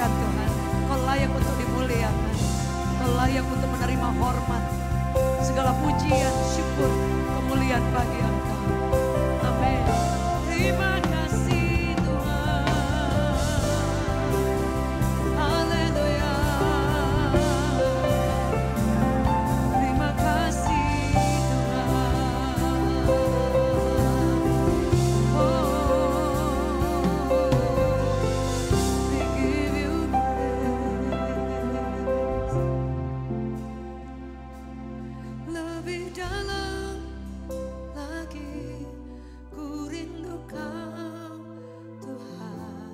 dimuliakan Tuhan. Kau layak untuk dimuliakan. Kau layak untuk menerima hormat. Segala pujian, syukur, kemuliaan bagi Engkau. Amin. Terima kasih Tuhan. Haleluya. Terima kasih Tuhan. We give you praise. Lebih dalam lagi ku rindu Kau Tuhan,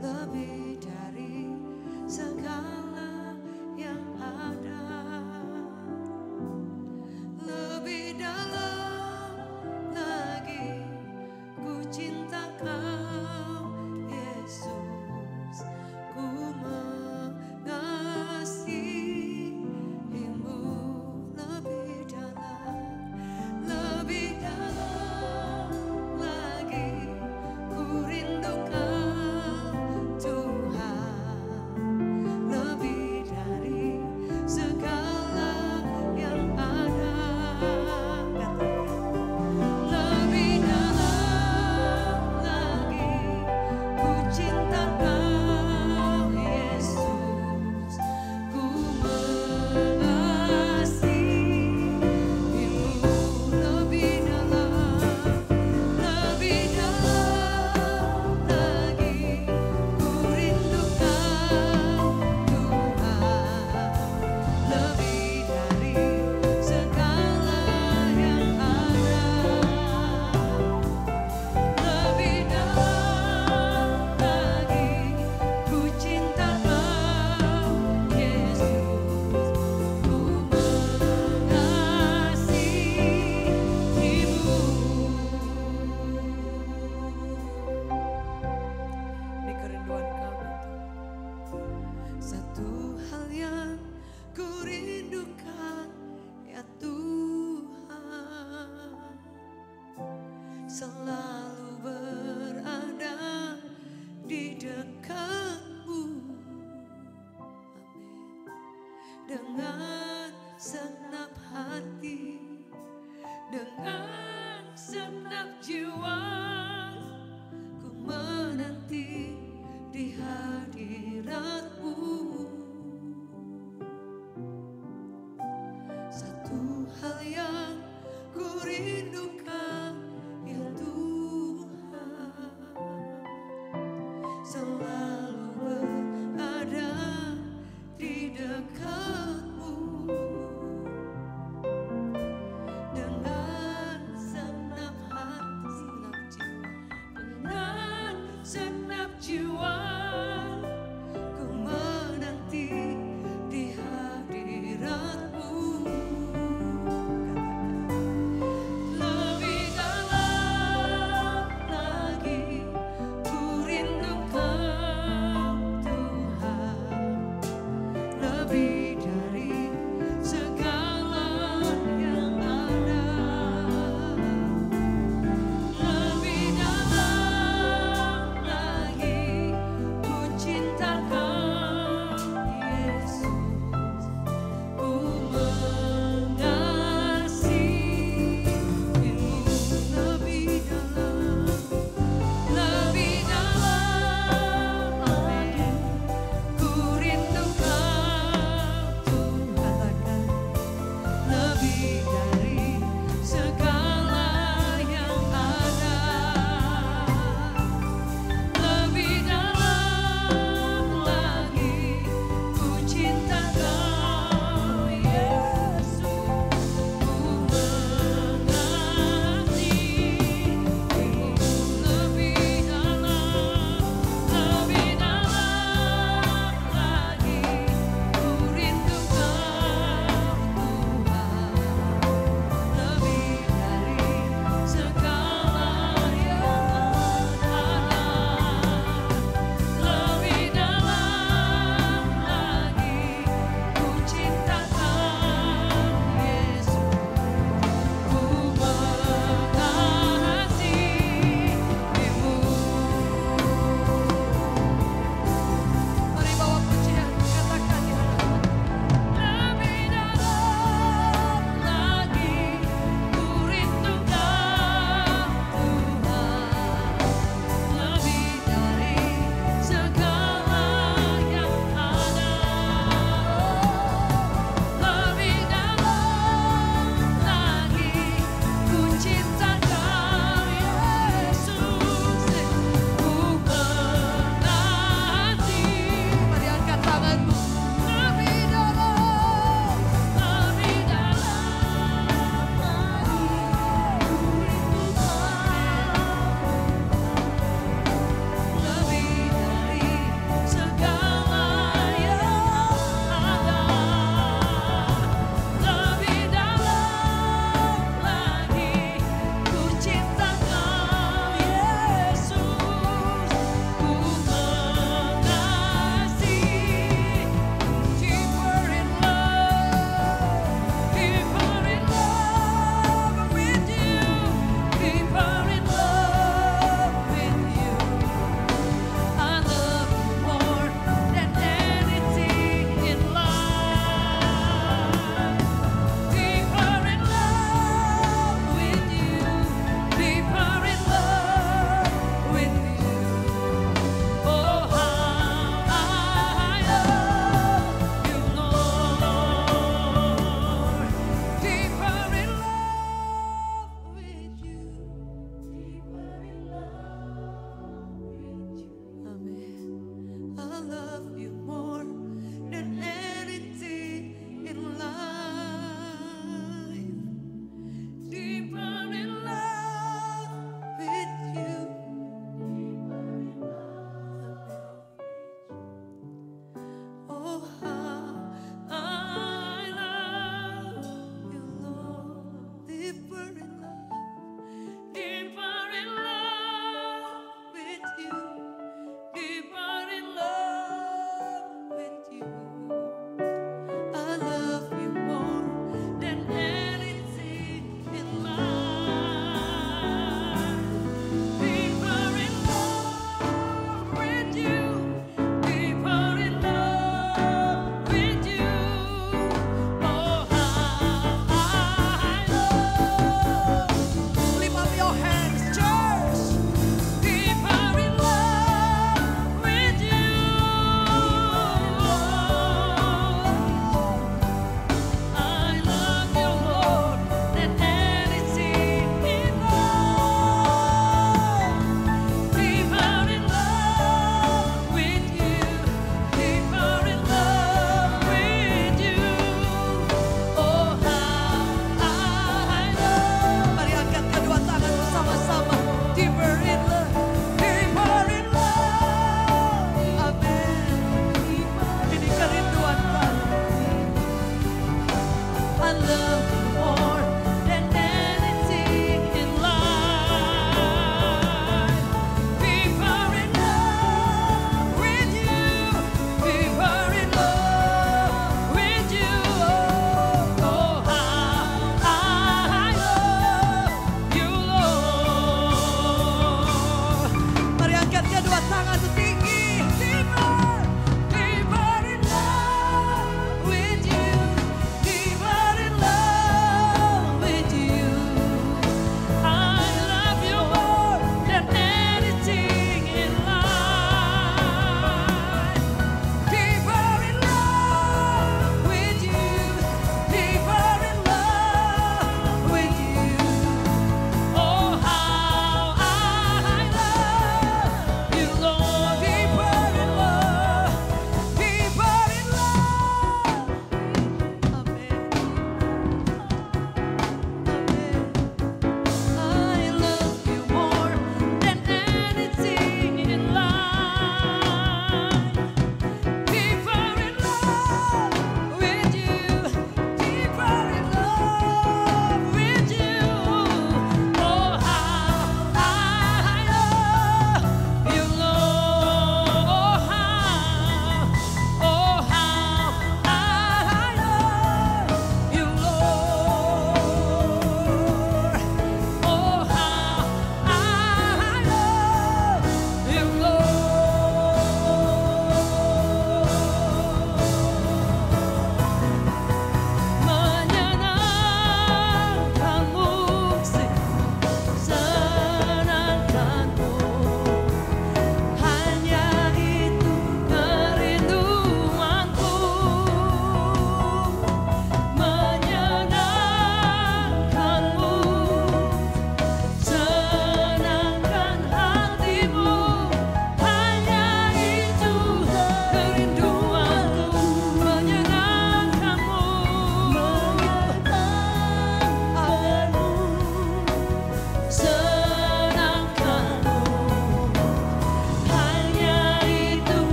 lebih dari segala yang ada. Lebih dalam lagi ku cinta Kau Yesus, ku mengasihimu. Lebih dalam lagi ku rindu Kau Tuhan, lebih dari segala yang ada. Lebih dalam lagi ku cinta Kau Yesus, ku mengasihimu. Lebih dalam lagi ku rindu Kau Tuhan, lebih dari segala yang ada. Lebih dalam lagi ku cinta Kau Yesus, ku mengasihimu. Ini kerinduan kami Tuhan. Satu hal yang ku rindukan ya Tuhan, selalu berada di dekat-Mu. Amin. Dengan segenap hati, dengan segenap jiwa, ku menanti di hadirat-Mu. Satu hal yang ku rindukan ya Tuhan, selalu berada di dekat-Mu. Dengan segenap hati, dengan segenap jiwa, ku menanti di hadirat-Mu. Lebih dalam lagi ku rindukan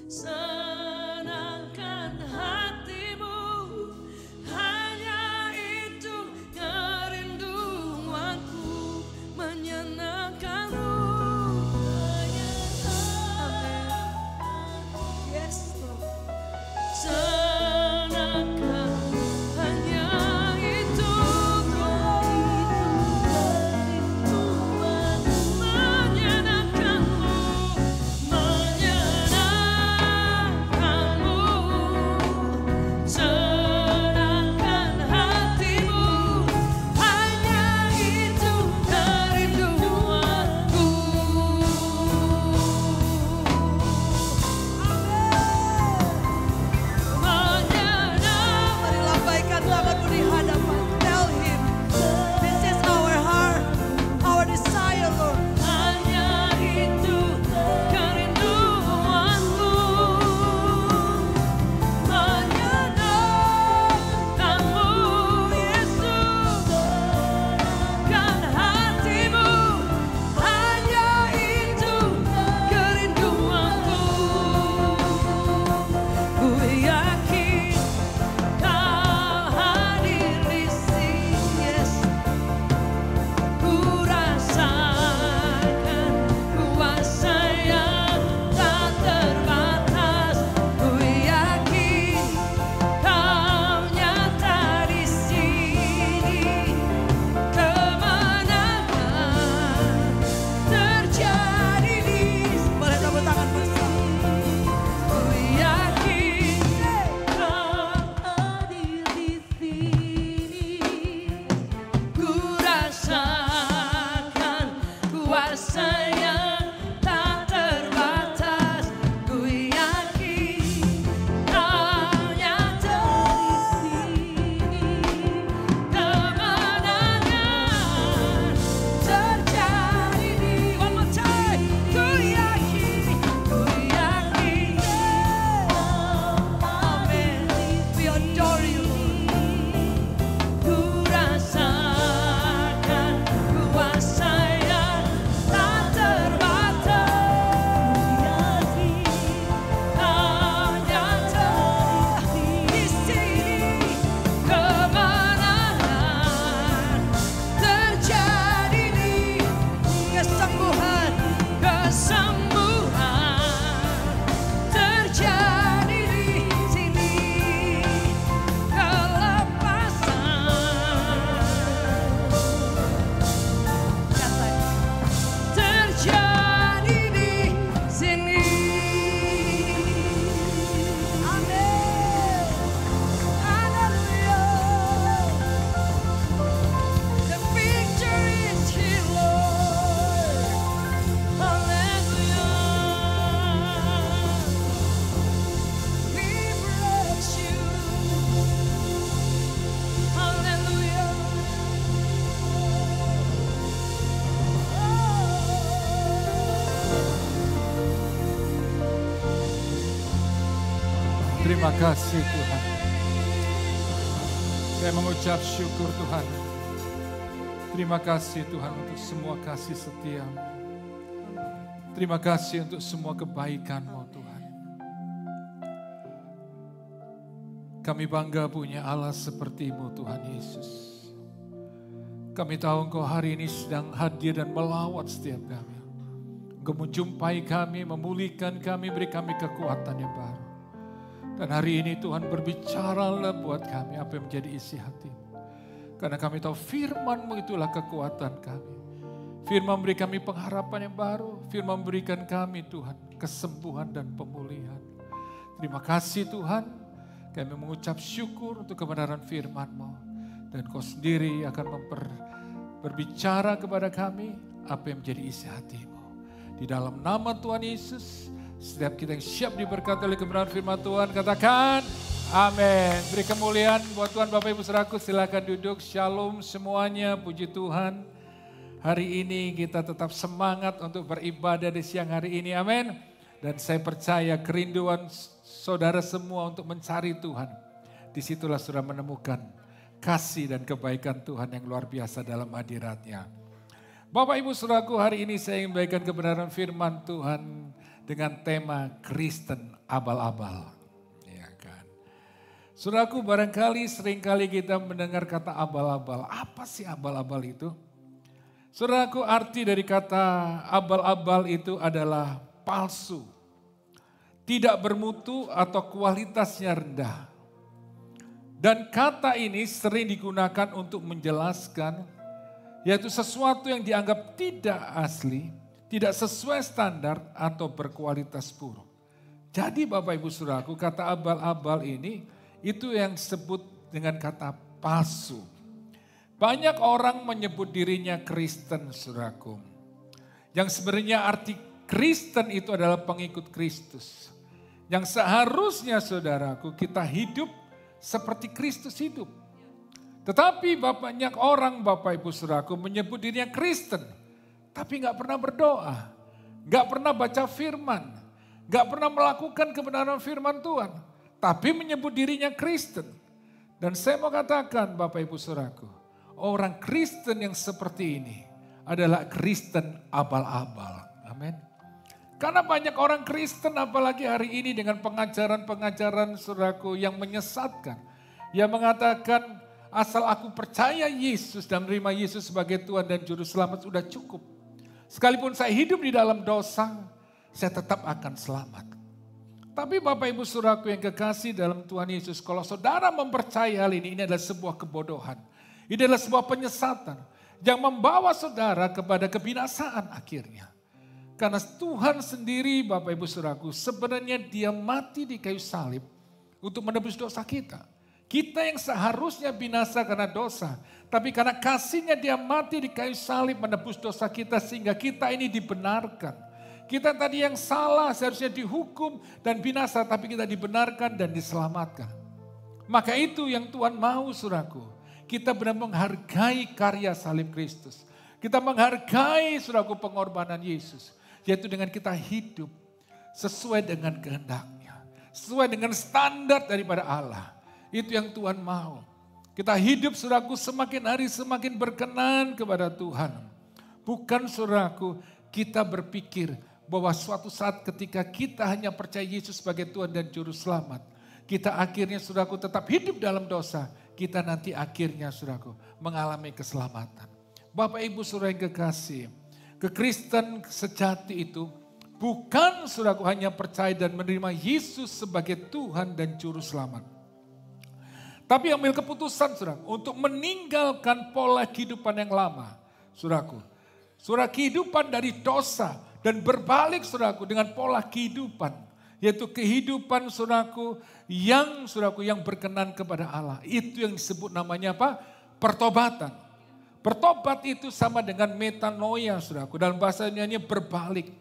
Senangkan hatimu, hanya itu kerinduanku, menyenangkanmu. Amin. Yes, Lord. Senangkan hanya itu menyenangkanmu, menyenangkanmu. Senangkan hatimu, hanya itu kerinduanku. Mari lambaikan tanganmu di hadapan. Tell him, this is our heart, our desire, Lord. Hanya itu kerinduanku, menyenangkanmu, Yesus. Kan hatimu, hanya itu kerinduanku. Ku yakin Kau hadir di sini, yes. Ku rasakan kuasa yang tak terbatas. Ku yakin Kau nyata di sini. Kemenangan terjadi di sini. Boleh tepuk tangan bersama. Ku yakin Kau hadir di sini. Ku rasakan kuasa yang tak terbatas. Ku yakin Kau nyata di sini. Kemenangan terjadi di one more time. Ku yakin, amen. We adore you. Ku rasakan kuasa yang tak terbatas. Ku yakin Kau nyata di sini. Kemenangan terjadi di kesembuhan, terjadi di sini. Kelepasan terjadi di sini. Amin. Haleluya. The victory is here, Lord. Haleluya. We bless you. Haleluya. Terima kasih Tuhan. Saya mengucap syukur Tuhan. Terima kasih Tuhan untuk semua kasih setia-Mu. Terima kasih untuk semua kebaikan-Mu Tuhan. Kami bangga punya Allah seperti-Mu Tuhan Yesus. Kami tahu Engkau hari ini sedang hadir dan melawat setiap kami. Engkau menjumpai kami, memulihkan kami, beri kami kekuatan yang baru. Dan hari ini Tuhan berbicaralah buat kami apa yang menjadi isi hati-Mu. Karena kami tahu firman-Mu itulah kekuatan kami. Firman memberi kami pengharapan yang baru. Firman memberikan kami Tuhan kesembuhan dan pemulihan. Terima kasih Tuhan. Kami mengucap syukur untuk kebenaran firman-Mu. Dan Kau sendiri akan berbicara kepada kami apa yang menjadi isi hati-Mu. Di dalam nama Tuhan Yesus, setiap kita yang siap diberkati oleh kebenaran firman Tuhan, katakan amin. Beri kemuliaan buat Tuhan. Bapak Ibu Saudaraku, silakan duduk. Shalom semuanya, puji Tuhan. Hari ini kita tetap semangat untuk beribadah di siang hari ini, amin. Dan saya percaya kerinduan saudara semua untuk mencari Tuhan. Disitulah saudara menemukan kasih dan kebaikan Tuhan yang luar biasa dalam hadirat-Nya. Bapak Ibu Saudaraku, hari ini saya ingin membagikan kebenaran firman Tuhan dengan tema Kristen abal-abal. Ya kan. Saudaraku, barangkali seringkali kita mendengar kata abal-abal. Apa sih abal-abal itu? Saudaraku, arti dari kata abal-abal itu adalah palsu, tidak bermutu atau kualitasnya rendah. Dan kata ini sering digunakan untuk menjelaskan yaitu sesuatu yang dianggap tidak asli, tidak sesuai standar atau berkualitas buruk. Jadi Bapak Ibu Saudaraku, kata abal-abal ini itu yang disebut dengan kata palsu. Banyak orang menyebut dirinya Kristen, Saudaraku. Yang sebenarnya arti Kristen itu adalah pengikut Kristus. Yang seharusnya Saudaraku kita hidup seperti Kristus hidup. Tetapi banyak orang Bapak Ibu Saudaraku menyebut dirinya Kristen. Tapi gak pernah berdoa. Gak pernah baca firman. Gak pernah melakukan kebenaran firman Tuhan. Tapi menyebut dirinya Kristen. Dan saya mau katakan Bapak Ibu Saudaraku. Orang Kristen yang seperti ini adalah Kristen abal-abal. Amin. Karena banyak orang Kristen apalagi hari ini dengan pengajaran-pengajaran saudaraku yang menyesatkan. Yang mengatakan asal aku percaya Yesus dan menerima Yesus sebagai Tuhan dan Juru Selamat sudah cukup. Sekalipun saya hidup di dalam dosa, saya tetap akan selamat. Tapi Bapak Ibu Saudaraku yang kekasih dalam Tuhan Yesus, kalau saudara mempercayai hal ini adalah sebuah kebodohan. Ini adalah sebuah penyesatan yang membawa saudara kepada kebinasaan akhirnya. Karena Tuhan sendiri Bapak Ibu Saudaraku sebenarnya dia mati di kayu salib untuk menebus dosa kita. Kita yang seharusnya binasa karena dosa. Tapi karena kasihnya dia mati di kayu salib menebus dosa kita sehingga kita ini dibenarkan. Kita tadi yang salah seharusnya dihukum dan binasa tapi kita dibenarkan dan diselamatkan. Maka itu yang Tuhan mau saudaraku. Kita benar menghargai karya salib Kristus. Kita menghargai saudaraku pengorbanan Yesus. Yaitu dengan kita hidup sesuai dengan kehendaknya. Sesuai dengan standar daripada Allah. Itu yang Tuhan mau. Kita hidup saudaraku semakin hari semakin berkenan kepada Tuhan. Bukan saudaraku kita berpikir bahwa suatu saat ketika kita hanya percaya Yesus sebagai Tuhan dan Juru Selamat. Kita akhirnya saudaraku tetap hidup dalam dosa. Kita nanti akhirnya saudaraku mengalami keselamatan. Bapak Ibu saudara yang kekasih. Kekristen sejati itu bukan saudaraku hanya percaya dan menerima Yesus sebagai Tuhan dan Juru Selamat. Tapi ambil keputusan saudaraku untuk meninggalkan pola kehidupan yang lama. Saudaraku, kehidupan dari dosa dan berbalik saudaraku dengan pola kehidupan. Yaitu kehidupan saudaraku yang berkenan kepada Allah. Itu yang disebut namanya apa? Pertobatan. Bertobat itu sama dengan metanoia saudaraku. Dalam bahasanya berbalik.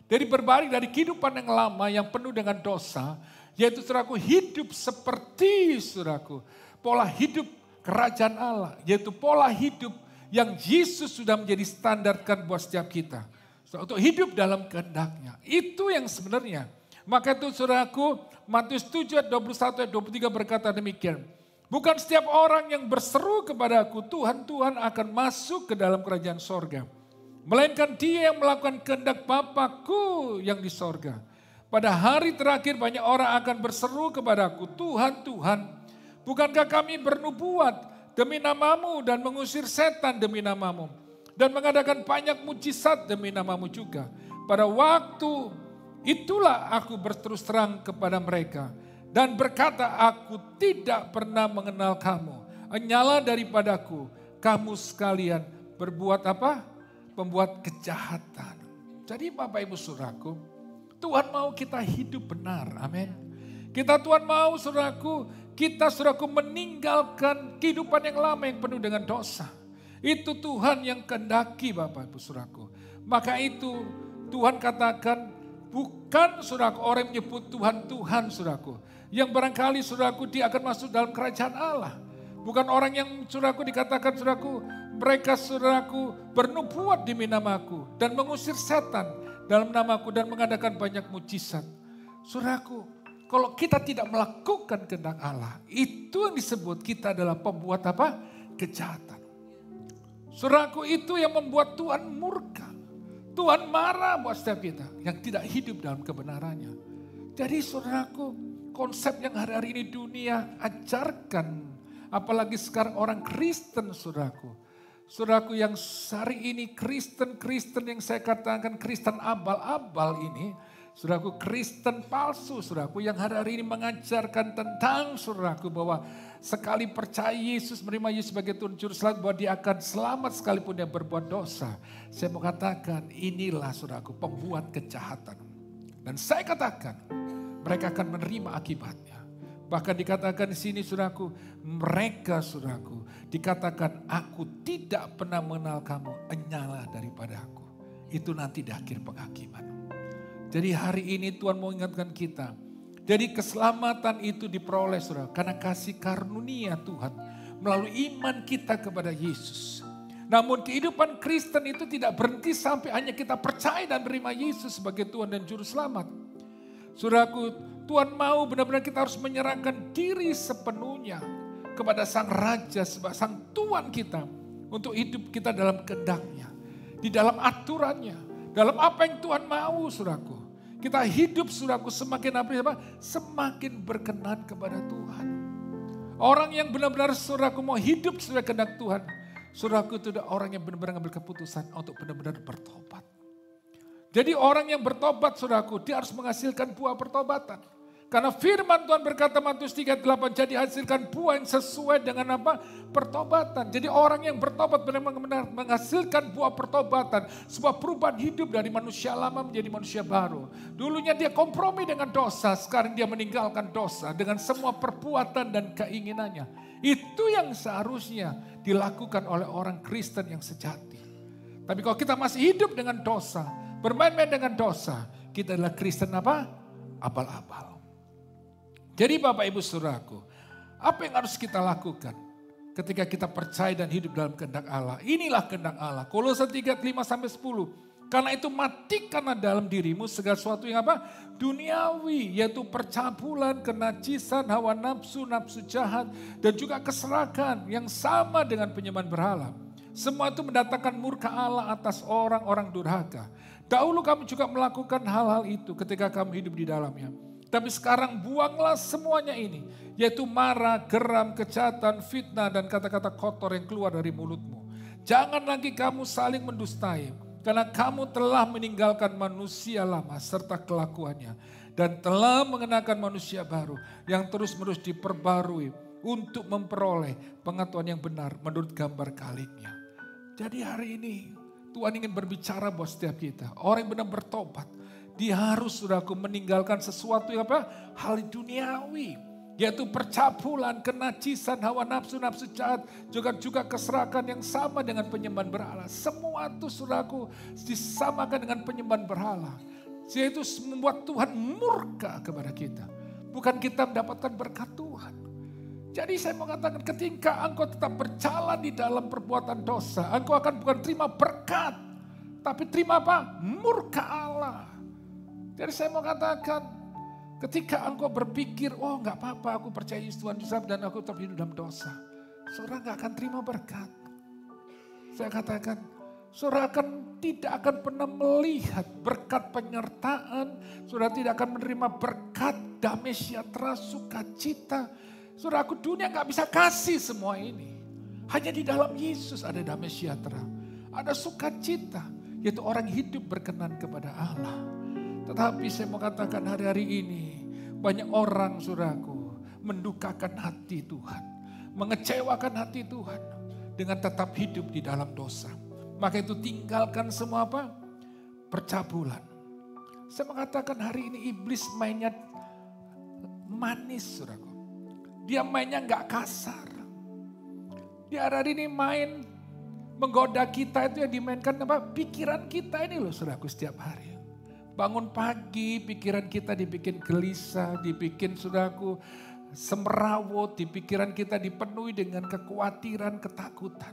Berbalik dari kehidupan yang lama yang penuh dengan dosa. Yaitu saudaraku hidup seperti saudaraku. Pola hidup kerajaan Allah. Yaitu pola hidup yang Yesus sudah menjadi standarkan buat setiap kita. Untuk hidup dalam kehendaknya. Itu yang sebenarnya. Maka itu saudaraku Matius 7 ayat 21 ayat 23 berkata demikian. Bukan setiap orang yang berseru kepadaku Tuhan, Tuhan akan masuk ke dalam kerajaan sorga. Melainkan dia yang melakukan kehendak Bapa-Ku yang di sorga. Pada hari terakhir banyak orang akan berseru kepadaku Tuhan, Tuhan. Bukankah kami bernubuat demi namamu dan mengusir setan demi namamu. Dan mengadakan banyak mujizat demi namamu juga. Pada waktu itulah aku berterus terang kepada mereka. Dan berkata aku tidak pernah mengenal kamu. Nyala daripadaku kamu sekalian berbuat apa? Pembuat kejahatan. Jadi Bapak Ibu Saudaraku, Tuhan mau kita hidup benar. Amin. Tuhan mau saudaraku, kita saudaraku meninggalkan kehidupan yang lama yang penuh dengan dosa. Itu Tuhan yang kehendaki Bapak Ibu Saudaraku. Maka itu Tuhan katakan bukan saudaraku orang yang menyebut Tuhan, Tuhan saudaraku. Yang barangkali saudaraku dia akan masuk dalam kerajaan Allah. Bukan orang yang saudaraku dikatakan saudaraku, mereka saudaraku bernubuat demi namaku. Dan mengusir setan dalam namaku dan mengadakan banyak mujizat. Saudaraku, kalau kita tidak melakukan kehendak Allah, itu yang disebut kita adalah pembuat apa? Kejahatan. Saudaraku, itu yang membuat Tuhan murka. Tuhan marah buat setiap kita yang tidak hidup dalam kebenarannya. Jadi saudaraku, konsep yang hari-hari ini dunia ajarkan, apalagi sekarang orang Kristen saudaraku. Saudaraku yang hari ini Kristen yang saya katakan Kristen abal-abal ini, saudaraku Kristen palsu saudaraku yang hari-hari ini mengajarkan tentang saudaraku bahwa sekali percaya Yesus, menerima Yesus sebagai Tuhan Juru Selamat, bahwa dia akan selamat sekalipun dia berbuat dosa. Saya mau katakan inilah saudaraku pembuat kejahatan. Dan saya katakan mereka akan menerima akibatnya. Bahkan dikatakan di sini saudaraku, mereka saudaraku dikatakan aku tidak pernah mengenal kamu, enyalah daripada aku. Itu nanti di akhir penghakiman. Jadi hari ini Tuhan mau ingatkan kita. Jadi keselamatan itu diperoleh saudara karena kasih karunia Tuhan melalui iman kita kepada Yesus. Namun kehidupan Kristen itu tidak berhenti sampai hanya kita percaya dan menerima Yesus sebagai Tuhan dan Juru Selamat. Saudaraku, Tuhan mau benar-benar kita harus menyerahkan diri sepenuhnya kepada Sang Raja, Sang Tuhan kita. Untuk hidup kita dalam kehendak-Nya, di dalam aturannya, dalam apa yang Tuhan mau saudaraku. Kita hidup saudaraku semakin apa? Semakin berkenan kepada Tuhan. Orang yang benar-benar saudaraku mau hidup sesuai kehendak Tuhan. Saudaraku itu adalah orang yang benar-benar mengambil keputusan untuk benar-benar bertobat. Jadi orang yang bertobat saudaraku, dia harus menghasilkan buah pertobatan. Karena firman Tuhan berkata Matius 3:8, jadi hasilkan buah yang sesuai dengan apa? Pertobatan. Jadi orang yang bertobat benar-benar menghasilkan buah pertobatan. Sebuah perubahan hidup dari manusia lama menjadi manusia baru. Dulunya dia kompromi dengan dosa, sekarang dia meninggalkan dosa dengan semua perbuatan dan keinginannya. Itu yang seharusnya dilakukan oleh orang Kristen yang sejati. Tapi kalau kita masih hidup dengan dosa, bermain-main dengan dosa, kita adalah Kristen apa? Abal-abal. Jadi Bapak Ibu Saudaraku, apa yang harus kita lakukan ketika kita percaya dan hidup dalam kehendak Allah? Inilah kehendak Allah. Kolose 3:5-10. Karena itu matikanlah dalam dirimu segala sesuatu yang apa? Duniawi, yaitu percabulan, kenajisan, hawa nafsu, nafsu jahat, dan juga keserakahan yang sama dengan penyembahan berhala. Semua itu mendatangkan murka Allah atas orang-orang durhaka. Dahulu kamu juga melakukan hal-hal itu ketika kamu hidup di dalamnya. Tapi sekarang buanglah semuanya ini, yaitu marah, geram, kejahatan, fitnah, dan kata-kata kotor yang keluar dari mulutmu. Jangan lagi kamu saling mendustai, karena kamu telah meninggalkan manusia lama serta kelakuannya, dan telah mengenakan manusia baru yang terus-menerus diperbarui untuk memperoleh pengetahuan yang benar menurut gambar kaliknya. Jadi hari ini Tuhan ingin berbicara buat setiap kita, orang yang benar bertobat. Dia harus saudaraku meninggalkan sesuatu yang apa? Hal duniawi. Yaitu percabulan, kenajisan, hawa nafsu, nafsu jahat. Juga keserakahan yang sama dengan penyembahan berhala. Semua itu saudaraku disamakan dengan penyembahan berhala. Yaitu membuat Tuhan murka kepada kita. Bukan kita mendapatkan berkat Tuhan. Jadi saya mau katakan ketika engkau tetap berjalan di dalam perbuatan dosa. Engkau akan bukan terima berkat. Tapi terima apa? Murka Allah. Jadi saya mau katakan, ketika engkau berpikir, oh enggak apa-apa aku percaya Yesus Tuhan Yesus dan aku tetap hidup dalam dosa. Saudara enggak akan terima berkat. Saya katakan, saudara tidak akan pernah melihat berkat penyertaan. Saudara tidak akan menerima berkat damai sejahtera, sukacita. Saudara dunia enggak bisa kasih semua ini. Hanya di dalam Yesus ada damai sejahtera. Ada sukacita, yaitu orang hidup berkenan kepada Allah. Tetapi saya mau katakan hari-hari ini banyak orang saudaraku mendukakan hati Tuhan. Mengecewakan hati Tuhan dengan tetap hidup di dalam dosa. Maka itu tinggalkan semua apa? Percabulan. Saya mengatakan hari ini iblis mainnya manis saudaraku. Dia mainnya gak kasar. Dia hari ini main menggoda kita itu yang dimainkan apa? Pikiran kita ini loh saudaraku setiap hari. Bangun pagi, pikiran kita dibikin gelisah, dibikin saudaraku semerawut, di pikiran kita dipenuhi dengan kekhawatiran, ketakutan.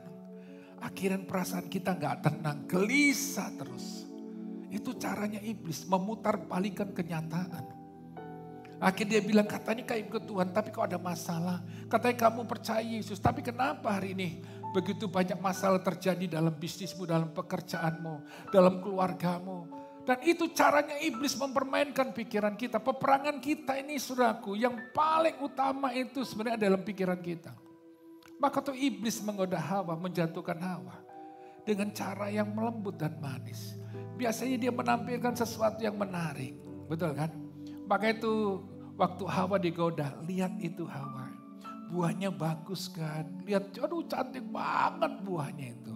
Akhirnya perasaan kita gak tenang, gelisah terus. Itu caranya iblis, memutar balikan kenyataan. Akhirnya dia bilang katanya kayak ikut Tuhan, tapi kok ada masalah. Katanya kamu percaya Yesus, tapi kenapa hari ini begitu banyak masalah terjadi dalam bisnismu, dalam pekerjaanmu, dalam keluargamu. Dan itu caranya iblis mempermainkan pikiran kita. Peperangan kita ini saudaraku, yang paling utama itu sebenarnya dalam pikiran kita. Maka tuh iblis menggoda Hawa, menjatuhkan Hawa. Dengan cara yang melembut dan manis. Biasanya dia menampilkan sesuatu yang menarik. Betul kan? Maka itu waktu Hawa digoda, lihat itu Hawa. Buahnya bagus kan. Lihat, aduh cantik banget buahnya itu.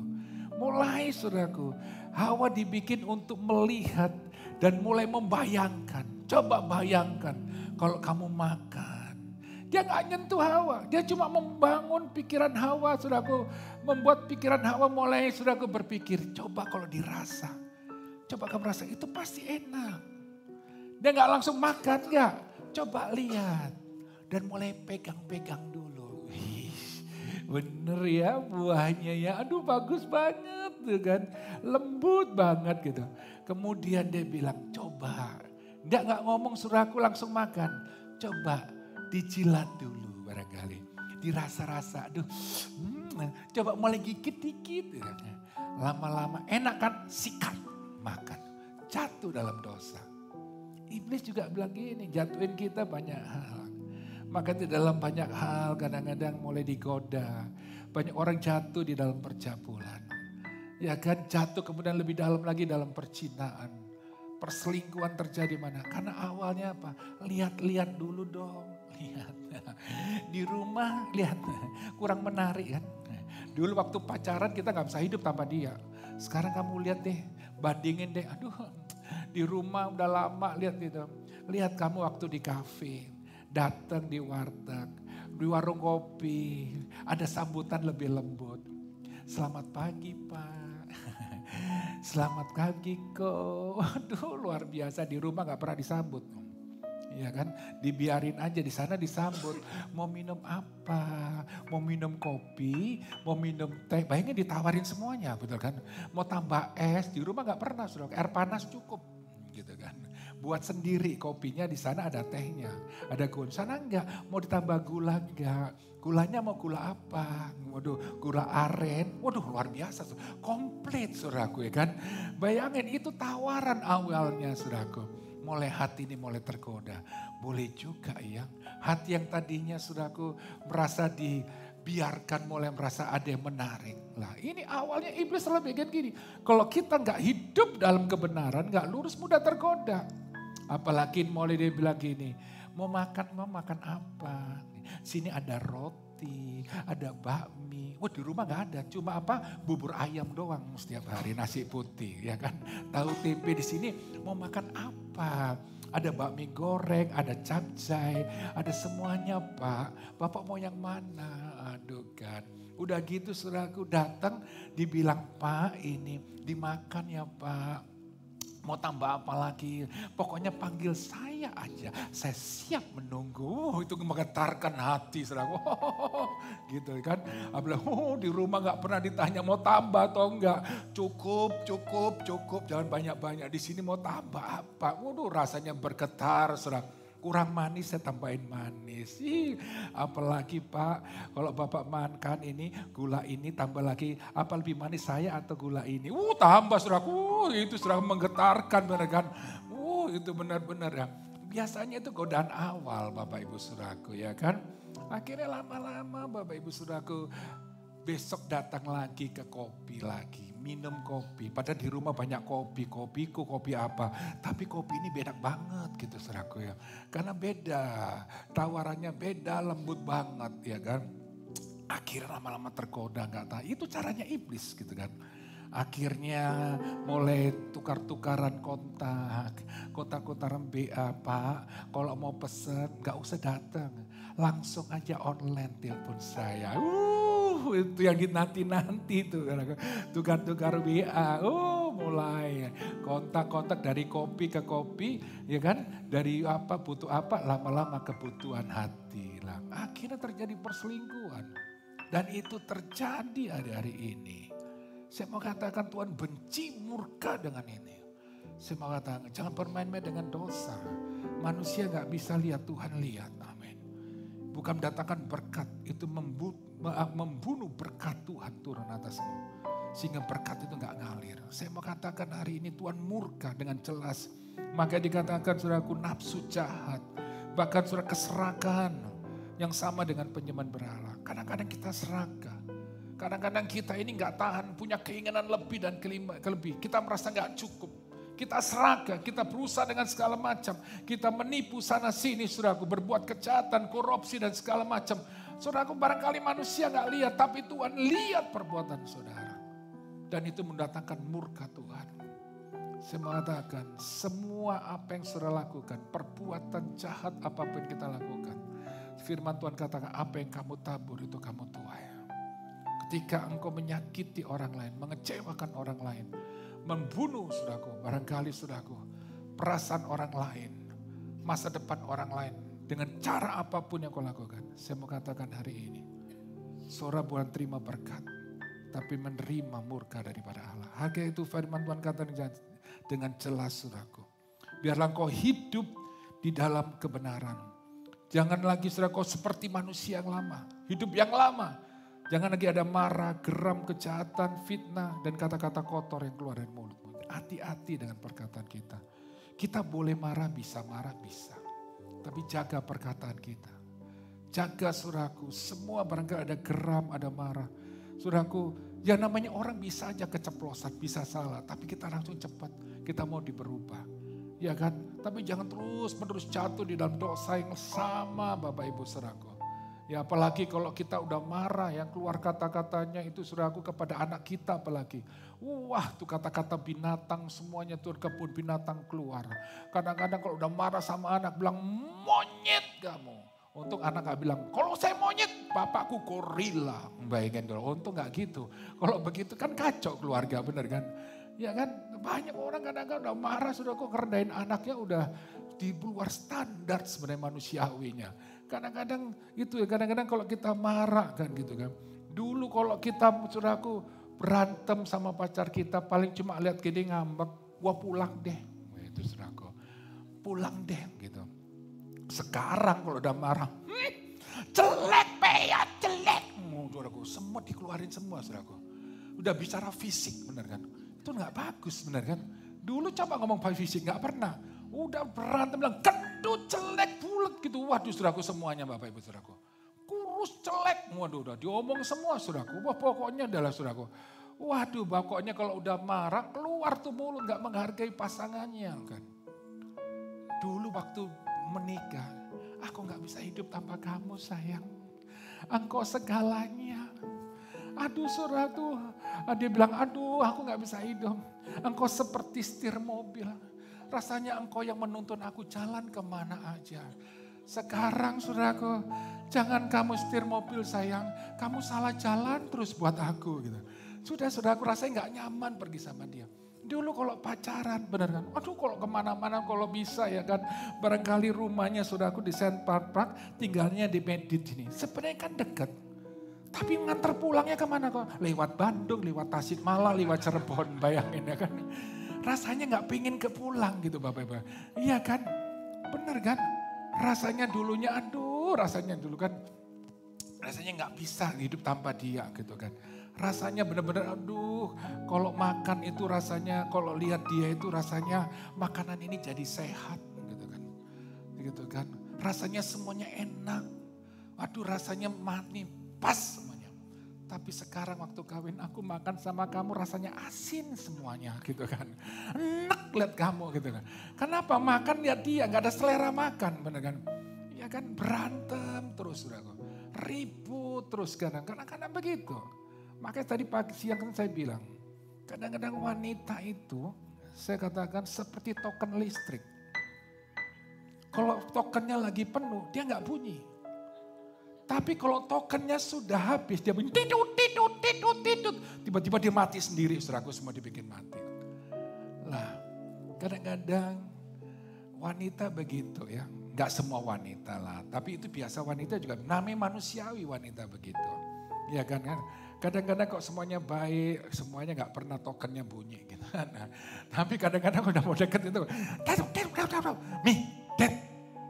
Mulai saudaraku, Hawa dibikin untuk melihat dan mulai membayangkan. Coba bayangkan kalau kamu makan. Dia gak nyentuh Hawa, dia cuma membangun pikiran Hawa, saudaraku. Membuat pikiran Hawa mulai, saudaraku, berpikir, coba kalau dirasa. Coba kamu rasa, itu pasti enak. Dia gak langsung makan, gak. Coba lihat. Dan mulai pegang-pegang dulu. Bener ya buahnya ya, aduh bagus banget tuh kan. Lembut banget gitu. Kemudian dia bilang, coba. Dia gak ngomong saudaraku langsung makan. Coba dijilat dulu barangkali. Dirasa-rasa, aduh coba mulai gigit dikit. Lama-lama enak kan, sikat, makan. Jatuh dalam dosa. Iblis juga bilang gini, jatuhin kita banyak hal. Maka di dalam banyak hal kadang-kadang mulai digoda. Banyak orang jatuh di dalam percabulan. Ya kan, jatuh kemudian lebih dalam lagi dalam percintaan. Perselingkuhan terjadi mana? Karena awalnya apa? Lihat-lihat dulu dong. Lihat. Di rumah lihat, kurang menarik kan. Dulu waktu pacaran kita gak bisa hidup tanpa dia. Sekarang kamu lihat deh, bandingin deh. Aduh, di rumah udah lama lihat gitu. Lihat kamu waktu di kafe. Datang di warteg, di warung kopi, ada sambutan lebih lembut. Selamat pagi Pak, selamat pagi kok. Waduh luar biasa, di rumah gak pernah disambut. Ya kan, dibiarin aja, di sana disambut. Mau minum apa? Mau minum kopi, mau minum teh. Bayangin ditawarin semuanya, betul kan? Mau tambah es, di rumah gak pernah, saudara. Air panas cukup, gitu kan. Buat sendiri kopinya, di sana ada tehnya, ada gula. Sana enggak, mau ditambah gula enggak. Gulanya mau gula apa? Waduh, gula aren. Waduh luar biasa, komplit saudaraku ya kan. Bayangin itu tawaran awalnya saudaraku. Mulai hati ini mulai tergoda. Boleh juga ya, hati yang tadinya saudaraku merasa dibiarkan mulai merasa ada yang menarik. Lah ini awalnya iblis selalu bikin gini. Kalau kita enggak hidup dalam kebenaran, enggak lurus, mudah tergoda. Apalagi mulai dia bilang gini, mau makan apa? Sini ada roti, ada bakmi. Wah di rumah gak ada, cuma apa? Bubur ayam doang setiap hari, nasi putih ya kan. Tahu tempe di sini mau makan apa? Ada bakmi goreng, ada capcay, ada semuanya Pak. Bapak mau yang mana? Aduh kan. Udah gitu saudaraku datang dibilang Pak ini dimakan ya Pak. Mau tambah apa lagi? Pokoknya panggil saya aja. Saya siap menunggu. Itu menggetarkan hati. Gitu kan. Apalagi di rumah gak pernah ditanya mau tambah atau enggak. Cukup. Jangan banyak-banyak. Di sini mau tambah apa? Waduh rasanya bergetar. Kurang manis saya tambahin manis. Apalagi Pak kalau Bapak makan ini gula ini tambah lagi. Apa lebih manis saya atau gula ini? Tambah saudaraku. Itu sudah menggetarkan benar kan. Itu benar-benar ya. Biasanya itu godaan awal Bapak Ibu saudaraku ya kan. Akhirnya lama-lama Bapak Ibu saudaraku besok datang lagi ke kopi lagi. Minum kopi, padahal di rumah banyak kopi apa. Tapi kopi ini beda banget gitu saudaraku ya. Karena beda, tawarannya beda, lembut banget ya kan. Akhirnya lama-lama tergoda gak tahu, itu caranya iblis gitu kan. Akhirnya mulai tukar-tukaran kontak-kontaran BA Pak. Kalau mau pesen gak usah datang, langsung aja online telepon saya. Itu yang nanti itu tukar-tukar WA. Mulai kontak-kontak dari kopi ke kopi, ya kan? Dari apa butuh apa, lama-lama kebutuhan hati. Lah, akhirnya terjadi perselingkuhan. Dan itu terjadi hari-hari ini. Saya mau katakan Tuhan benci murka dengan ini. Saya mau katakan jangan bermain-main dengan dosa. Manusia gak bisa lihat, Tuhan lihat. Amin. Bukan mendatangkan berkat, itu membunuh berkat Tuhan turun atasmu. Sehingga berkat itu gak ngalir. Saya mau katakan hari ini Tuhan murka dengan jelas. Maka dikatakan saudaraku nafsu jahat. Bahkan saudara keserakahan yang sama dengan penyembahan berhala. Kadang-kadang kita serakah. Kadang-kadang kita ini gak tahan, punya keinginan lebih dan kelebih. Kita merasa gak cukup. Kita serakah, kita berusaha dengan segala macam. Kita menipu sana sini saudaraku, berbuat kejahatan, korupsi dan segala macam. Saudaraku barangkali manusia gak lihat, tapi Tuhan lihat perbuatan saudara. Dan itu mendatangkan murka Tuhan. Saya mengatakan semua apa yang saudara lakukan, perbuatan jahat apapun kita lakukan. Firman Tuhan katakan apa yang kamu tabur itu kamu tuai. Ketika engkau menyakiti orang lain, mengecewakan orang lain, membunuh saudaraku, barangkali saudaraku, perasaan orang lain, masa depan orang lain, dengan cara apapun yang kau lakukan. Saya mau katakan hari ini, saudara bukan terima berkat, tapi menerima murka daripada Allah. Harga itu firman Tuhan katakan dengan jelas saudaraku. Biarlah engkau hidup di dalam kebenaran. Jangan lagi saudaraku seperti manusia yang lama, hidup yang lama. Jangan lagi ada marah, geram, kejahatan, fitnah, dan kata-kata kotor yang keluar dari mulutmu. Hati-hati dengan perkataan kita. Kita boleh marah bisa. Tapi jaga perkataan kita. Jaga saudaraku, semua barangkali ada geram, ada marah. Saudaraku, ya namanya orang bisa aja keceplosan, bisa salah. Tapi kita langsung cepat, kita mau diberubah. Ya kan? Tapi jangan terus-menerus jatuh di dalam dosa yang sama Bapak Ibu saudaraku. Ya apalagi kalau kita udah marah yang keluar kata-katanya itu saudaraku kepada anak kita apalagi. Wah tuh kata-kata binatang semuanya tuh kebun binatang keluar. Kadang-kadang kalau udah marah sama anak bilang monyet kamu. Untuk anak gak bilang kalau saya monyet bapakku gorila. Bayangin dulu untung gak gitu. Kalau begitu kan kacau keluarga bener kan. Ya kan banyak orang kadang-kadang udah marah saudaraku ngerendahin anaknya udah di luar standar sebenarnya manusiawinya. Kadang-kadang itu ya, kadang-kadang kalau kita marah kan gitu kan. Dulu kalau kita saudaraku berantem sama pacar kita paling cuma lihat gini ngambek, gua pulang deh. Itu saudaraku, pulang deh gitu. Sekarang kalau udah marah, jelek peyat, jelek. Saudaraku, semua dikeluarin semua saudaraku. Udah bicara fisik bener kan. Itu gak bagus bener kan. Dulu coba ngomong fisik gak pernah. Udah berantem bilang gendut, jelek, bulet gitu. Waduh saudaraku semuanya Bapak Ibu saudaraku. Kurus, jelek. Waduh udah diomong semua saudaraku. Wah pokoknya adalah saudaraku. Waduh pokoknya kalau udah marah keluar tuh mulut gak menghargai pasangannya kan. Dulu waktu menikah, aku gak bisa hidup tanpa kamu sayang. Engkau segalanya. Aduh saudaraku, dia bilang aduh aku gak bisa hidup. Engkau seperti setir mobil. Rasanya engkau yang menuntun aku jalan kemana aja. Sekarang saudaraku, jangan kamu setir mobil sayang. Kamu salah jalan terus buat aku gitu. Sudah saudaraku rasanya gak nyaman pergi sama dia. Dulu kalau pacaran bener kan. Aduh kalau kemana-mana kalau bisa ya kan. Barangkali rumahnya saudaraku di Saint Park tinggalnya di Medit ini. Sebenarnya kan dekat. Tapi ngantar pulangnya kemana kok? Lewat Bandung, lewat Tasikmalaya, lewat Cirebon bayangin ya kan. Rasanya gak pengen ke pulang gitu Bapak-Bapak. Iya kan? Bener kan? Rasanya dulunya aduh rasanya dulu kan. Rasanya gak bisa hidup tanpa dia gitu kan. Rasanya bener-bener aduh kalau makan itu rasanya kalau lihat dia itu rasanya makanan ini jadi sehat gitu kan. Gitu kan. Rasanya semuanya enak. Waduh rasanya manis pas semuanya. Tapi sekarang waktu kawin aku makan sama kamu rasanya asin semuanya gitu kan. Enak lihat kamu gitu kan. Kenapa makan lihat dia gak ada selera makan bener kan. Ya kan berantem terus saudaraku. Ribut terus kadang-kadang begitu. Makanya tadi pagi siang kan saya bilang. Kadang-kadang wanita itu saya katakan seperti token listrik. Kalau tokennya lagi penuh dia gak bunyi. Tapi kalau tokennya sudah habis, dia bunyi tidut. Tiba-tiba dia mati sendiri, saudaraku semua dibikin mati. Lah, kadang-kadang wanita begitu ya. Gak semua wanita lah, tapi itu biasa wanita juga. Namanya manusiawi wanita begitu. Ya kan. Kadang-kadang kok semuanya baik, semuanya gak pernah tokennya bunyi gitu. Nah, tapi kadang-kadang udah mau deket itu. Mi, Dad,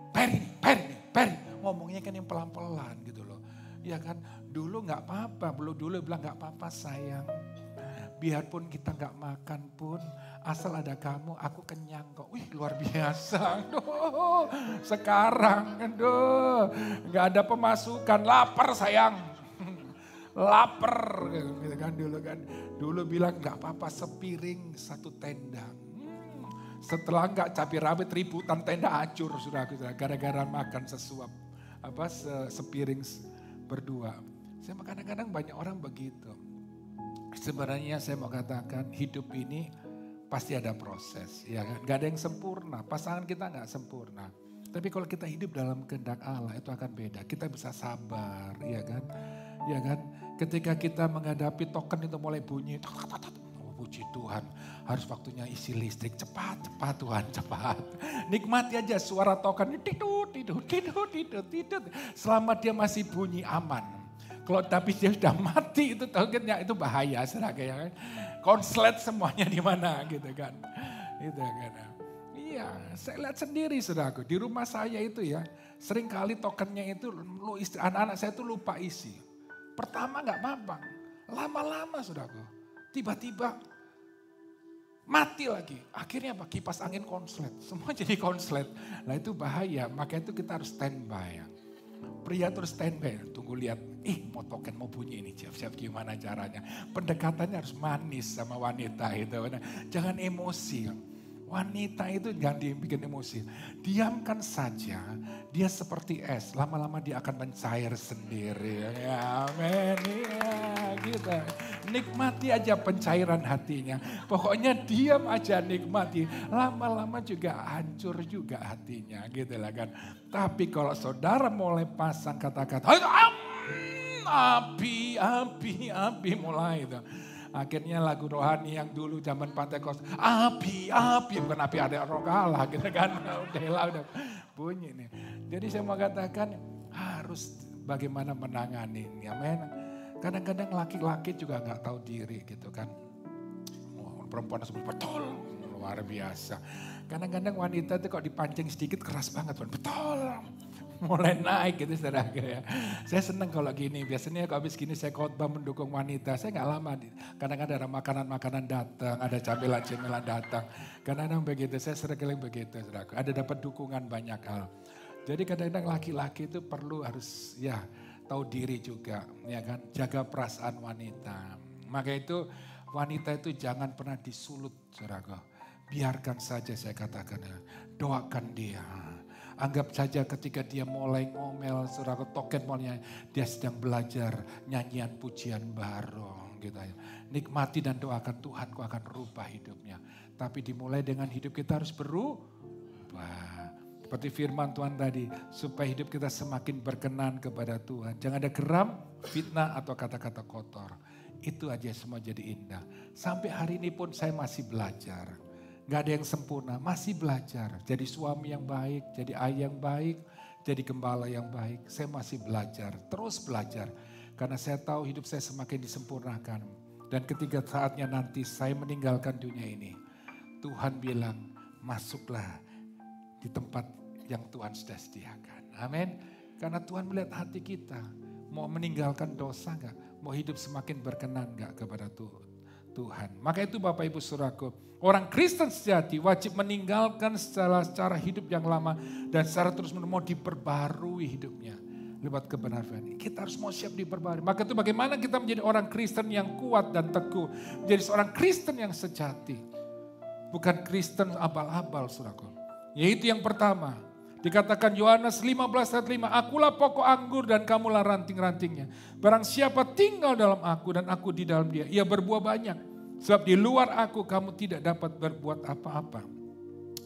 Peri. Ngomongnya kan yang pelan-pelan gitu loh. Ya kan dulu gak apa-apa, dulu bilang gak apa-apa sayang. biarpun kita nggak makan pun, asal ada kamu, aku kenyang kok. Wih, luar biasa. Aduh, sekarang, aduh, nggak ada pemasukan, lapar sayang. Lapar, gitu kan dulu kan. Dulu bilang nggak apa-apa sepiring satu tenda. Setelah nggak cabai rawit ributan tenda hancur sudah gara-gara makan sesuap sepiring berdua. Saya kadang-kadang banyak orang begitu. Sebenarnya saya mau katakan hidup ini pasti ada proses, ya kan? Gak ada yang sempurna, pasangan kita gak sempurna. Tapi kalau kita hidup dalam kehendak Allah itu akan beda. Kita bisa sabar, ya kan? Ya kan? Ketika kita menghadapi token itu mulai bunyi, puji Tuhan, harus waktunya isi listrik, cepat Tuhan, cepat. Nikmati aja suara token, tidut. Selama dia masih bunyi aman. Kalau tapi dia sudah mati itu tokennya itu bahaya, saudara ya kan. Konslet semuanya di mana gitu kan. Itu kan. Iya, saya lihat sendiri saudaraku, di rumah saya itu ya, sering kali tokennya itu anak-anak saya itu lupa isi. Pertama nggak apa-apa, lama-lama saudaraku, tiba-tiba mati lagi. Akhirnya apa? Kipas angin konslet, semua jadi konslet. Nah itu bahaya, makanya itu kita harus standby ya. Pria terus standby, tunggu lihat, mau token mau bunyi ini, siap-siap gimana caranya. Pendekatannya harus manis sama wanita itu, jangan emosi. Wanita itu jangan dibikin emosi. Diamkan saja, dia seperti es, lama-lama dia akan mencair sendiri. Ya, amin, ya, gitu. Nikmati aja pencairan hatinya. Pokoknya diam aja nikmati, lama-lama juga hancur juga hatinya, gitu lah kan. Tapi kalau saudara mulai pasang kata-kata, api mulai itu. Akhirnya lagu rohani yang dulu zaman Pentekost, api, bukan api ada roh Allah gitu kan. Udah bunyi nih. Jadi saya mau katakan harus bagaimana menangani, amin. Kadang-kadang laki-laki juga nggak tahu diri gitu kan. Perempuan sebut betul, luar biasa. Kadang-kadang wanita itu kok dipancing sedikit keras banget, betul. Mulai naik gitu saudara ya. Saya senang kalau gini, biasanya kalau habis gini saya khotbah mendukung wanita. Saya gak lama, kadang-kadang ada makanan-makanan datang, ada camilan-camilan datang. Kadang-kadang begitu, saya sering begitu saudara. Ada dapat dukungan banyak hal. Jadi kadang-kadang laki-laki itu perlu harus ya tahu diri juga, ya kan, jaga perasaan wanita. Maka itu wanita itu jangan pernah disulut saudara. Biarkan saja saya katakan, doakan dia. Anggap saja ketika dia mulai ngomel, saudara token mulanya, dia sedang belajar nyanyian pujian baru. Gitu ya. Nikmati dan doakan Tuhan, kau akan rubah hidupnya. Tapi dimulai dengan hidup kita harus berubah. Seperti firman Tuhan tadi, supaya hidup kita semakin berkenan kepada Tuhan. Jangan ada geram, fitnah atau kata-kata kotor. Itu aja semua jadi indah. Sampai hari ini pun saya masih belajar. Gak ada yang sempurna, masih belajar. Jadi suami yang baik, jadi ayah yang baik, jadi gembala yang baik. Saya masih belajar, terus belajar. Karena saya tahu hidup saya semakin disempurnakan. Dan ketika saatnya nanti saya meninggalkan dunia ini, Tuhan bilang, masuklah di tempat yang Tuhan sudah sediakan. Amin. Karena Tuhan melihat hati kita. Mau meninggalkan dosa gak? Mau hidup semakin berkenan gak kepada Tuhan. Maka itu Bapak Ibu Saudaraku, orang Kristen sejati wajib meninggalkan secara hidup yang lama dan secara terus-menerus mau diperbarui hidupnya lewat kebenaran. Kita harus mau siap diperbarui. Maka itu bagaimana kita menjadi orang Kristen yang kuat dan teguh, menjadi seorang Kristen yang sejati, bukan Kristen abal-abal Saudaraku. Yaitu yang pertama, dikatakan Yohanes 15 ayat 5, akulah pokok anggur dan kamulah ranting-rantingnya. Barang siapa tinggal dalam aku dan aku di dalam dia, ia berbuah banyak. Sebab di luar aku kamu tidak dapat berbuat apa-apa.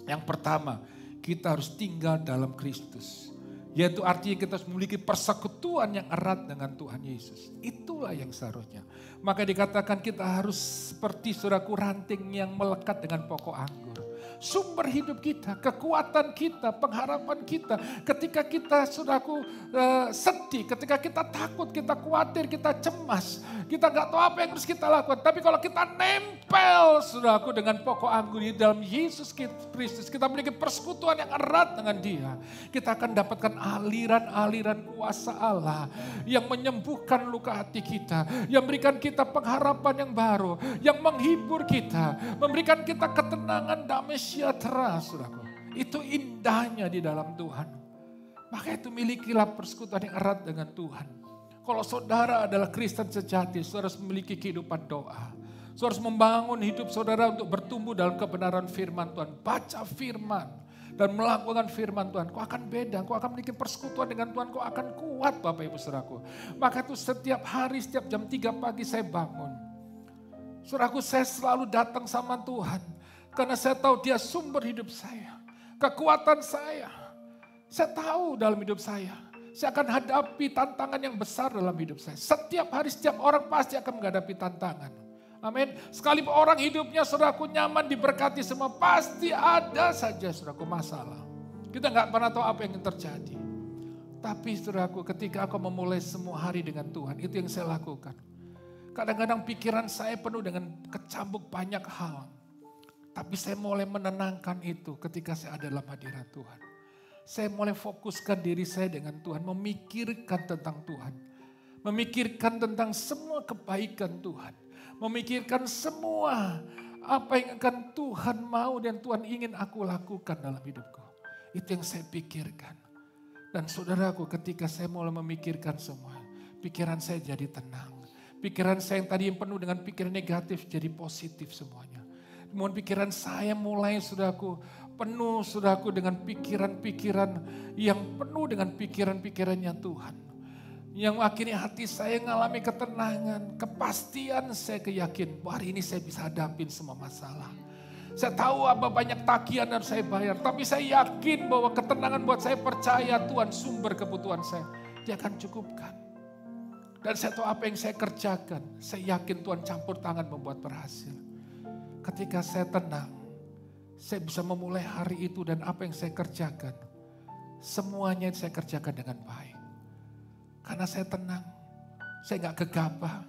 Yang pertama, kita harus tinggal dalam Kristus. Yaitu artinya kita harus memiliki persekutuan yang erat dengan Tuhan Yesus. Itulah yang seharusnya. Maka dikatakan kita harus seperti saudaraku ranting yang melekat dengan pokok anggur. sumber hidup kita, kekuatan kita, pengharapan kita. Ketika kita, saudaraku, sedih, ketika kita takut, kita khawatir, kita cemas, kita gak tahu apa yang harus kita lakukan. Tapi kalau kita nempel, saudaraku, dengan pokok anggur di dalam Yesus Kristus, kita memiliki persekutuan yang erat dengan Dia. Kita akan dapatkan aliran-aliran kuasa Allah yang menyembuhkan luka hati kita, yang memberikan kita pengharapan yang baru, yang menghibur kita, memberikan kita ketenangan, damai sejahtera, saudaraku. Itu indahnya di dalam Tuhan. Maka itu milikilah persekutuan yang erat dengan Tuhan. Kalau saudara adalah Kristen sejati, saudara harus memiliki kehidupan doa. Saudara harus membangun hidup saudara untuk bertumbuh dalam kebenaran firman Tuhan. Baca firman dan melakukan firman Tuhan. Kau akan beda, kau akan memiliki persekutuan dengan Tuhan, kau akan kuat Bapak Ibu Saudaraku. Maka itu setiap hari, setiap jam 3 pagi saya bangun. Saudaraku, saya selalu datang sama Tuhan. Karena saya tahu Dia sumber hidup saya. Kekuatan saya. Saya tahu dalam hidup saya. Saya akan hadapi tantangan yang besar dalam hidup saya. Setiap hari, setiap orang pasti akan menghadapi tantangan. Amin. Sekalipun orang hidupnya saudaraku nyaman, diberkati semua, pasti ada saja saudaraku masalah. Kita nggak pernah tahu apa yang terjadi. Tapi saudaraku, ketika aku memulai semua hari dengan Tuhan, itu yang saya lakukan. Kadang-kadang pikiran saya penuh dengan kecambuk banyak hal. Tapi saya mulai menenangkan itu ketika saya ada dalam hadirat Tuhan. Saya mulai fokuskan diri saya dengan Tuhan, memikirkan tentang Tuhan. Memikirkan tentang semua kebaikan Tuhan. Memikirkan semua apa yang akan Tuhan mau dan Tuhan ingin aku lakukan dalam hidupku. Itu yang saya pikirkan. Dan saudaraku, ketika saya mulai memikirkan semua, pikiran saya jadi tenang. Pikiran saya yang tadi yang penuh dengan pikiran negatif jadi positif semuanya. Mohon pikiran saya mulai saudaraku penuh saudaraku dengan pikiran-pikiran yang penuh dengan pikiran-pikirannya Tuhan. Yang akhirnya hati saya mengalami ketenangan, kepastian, saya yakin bahwa hari ini saya bisa hadapin semua masalah. Saya tahu apa banyak tagihan yang saya bayar, tapi saya yakin bahwa ketenangan buat saya percaya Tuhan sumber kebutuhan saya. Dia akan cukupkan. Dan saya tahu apa yang saya kerjakan, saya yakin Tuhan campur tangan membuat berhasil. Ketika saya tenang, saya bisa memulai hari itu dan apa yang saya kerjakan, semuanya saya kerjakan dengan baik. Karena saya tenang, saya gak gegabah.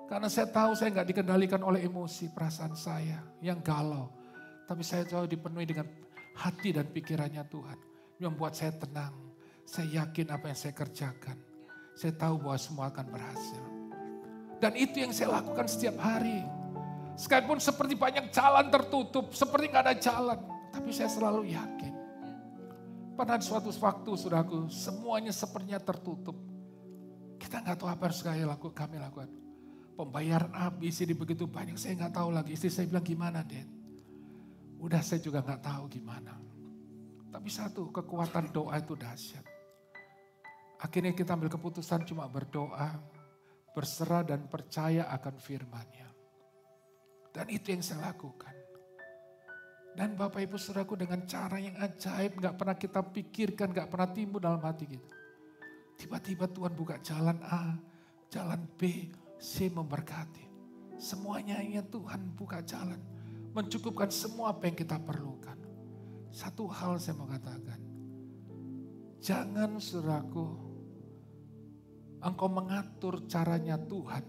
Karena saya tahu saya gak dikendalikan oleh emosi perasaan saya yang galau. Tapi saya tahu dipenuhi dengan hati dan pikirannya Tuhan. Yang membuat saya tenang, saya yakin apa yang saya kerjakan. Saya tahu bahwa semua akan berhasil. Dan itu yang saya lakukan setiap hari. Sekalipun seperti banyak jalan tertutup, seperti gak ada jalan. Tapi saya selalu yakin. Pada suatu waktu, saudaraku, semuanya sepertinya tertutup. Kita nggak tahu apa harus kami lakukan. Pembayaran habis ini begitu banyak, saya nggak tahu lagi. Istri saya bilang gimana, Den? Udah saya juga nggak tahu gimana. Tapi satu, kekuatan doa itu dahsyat. Akhirnya kita ambil keputusan cuma berdoa, berserah dan percaya akan firman-Nya. Dan itu yang saya lakukan. Dan Bapak Ibu Saudaraku dengan cara yang ajaib, nggak pernah kita pikirkan, nggak pernah timbul dalam hati kita. Tiba-tiba Tuhan buka jalan A, jalan B, C memberkati. Semuanya hanya Tuhan buka jalan. Mencukupkan semua apa yang kita perlukan. Satu hal saya mau katakan. Jangan saudaraku, engkau mengatur caranya Tuhan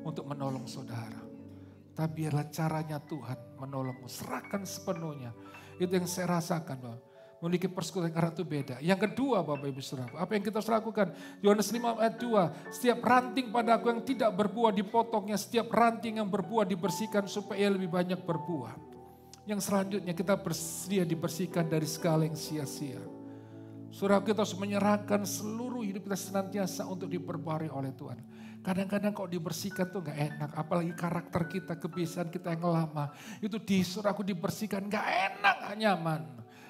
untuk menolong saudara. Tapi biarlah caranya Tuhan menolongmu. Serahkan sepenuhnya. Itu yang saya rasakan Bapak. Memiliki persekutuan yang erat itu beda. Yang kedua Bapak Ibu Saudara, apa yang kita harus lakukan? Yohanes 5 ayat 2, setiap ranting pada aku yang tidak berbuah dipotongnya, setiap ranting yang berbuah dibersihkan supaya lebih banyak berbuah. Yang selanjutnya kita bersedia dibersihkan dari segala yang sia-sia. Saudara, kita harus menyerahkan seluruh hidup kita senantiasa untuk diperbarui oleh Tuhan. Kadang-kadang kok dibersihkan tuh gak enak, apalagi karakter kita, kebiasaan kita yang lama. Itu saudaraku dibersihkan gak enak, gak nyaman.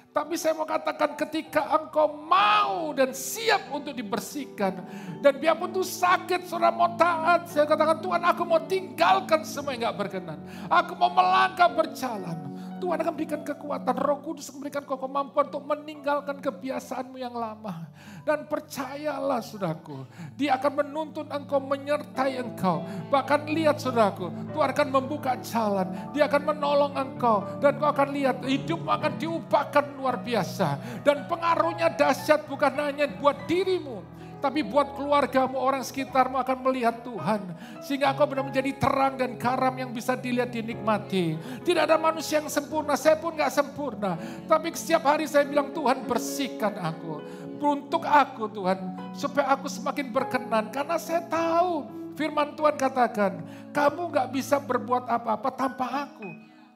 Tapi saya mau katakan ketika engkau mau dan siap untuk dibersihkan. Dan biarpun itu sakit, saudara mau taat. Saya katakan Tuhan aku mau tinggalkan semua yang gak berkenan. Aku mau melangkah berjalan. Tuhan akan berikan kekuatan, Roh Kudus akan berikan kau kemampuan untuk meninggalkan kebiasaanmu yang lama. Dan percayalah saudaraku, Dia akan menuntun engkau, menyertai engkau. Bahkan lihat saudaraku, Tuhan akan membuka jalan, Dia akan menolong engkau. Dan kau akan lihat hidupmu akan diubahkan luar biasa. Dan pengaruhnya dahsyat bukan hanya buat dirimu, tapi buat keluargamu, orang sekitarmu akan melihat Tuhan. Sehingga engkau benar menjadi terang dan garam yang bisa dilihat, dinikmati. Tidak ada manusia yang sempurna, saya pun gak sempurna. Tapi setiap hari saya bilang, Tuhan bersihkan aku. Untuk aku Tuhan, supaya aku semakin berkenan. Karena saya tahu firman Tuhan katakan, kamu gak bisa berbuat apa-apa tanpa aku.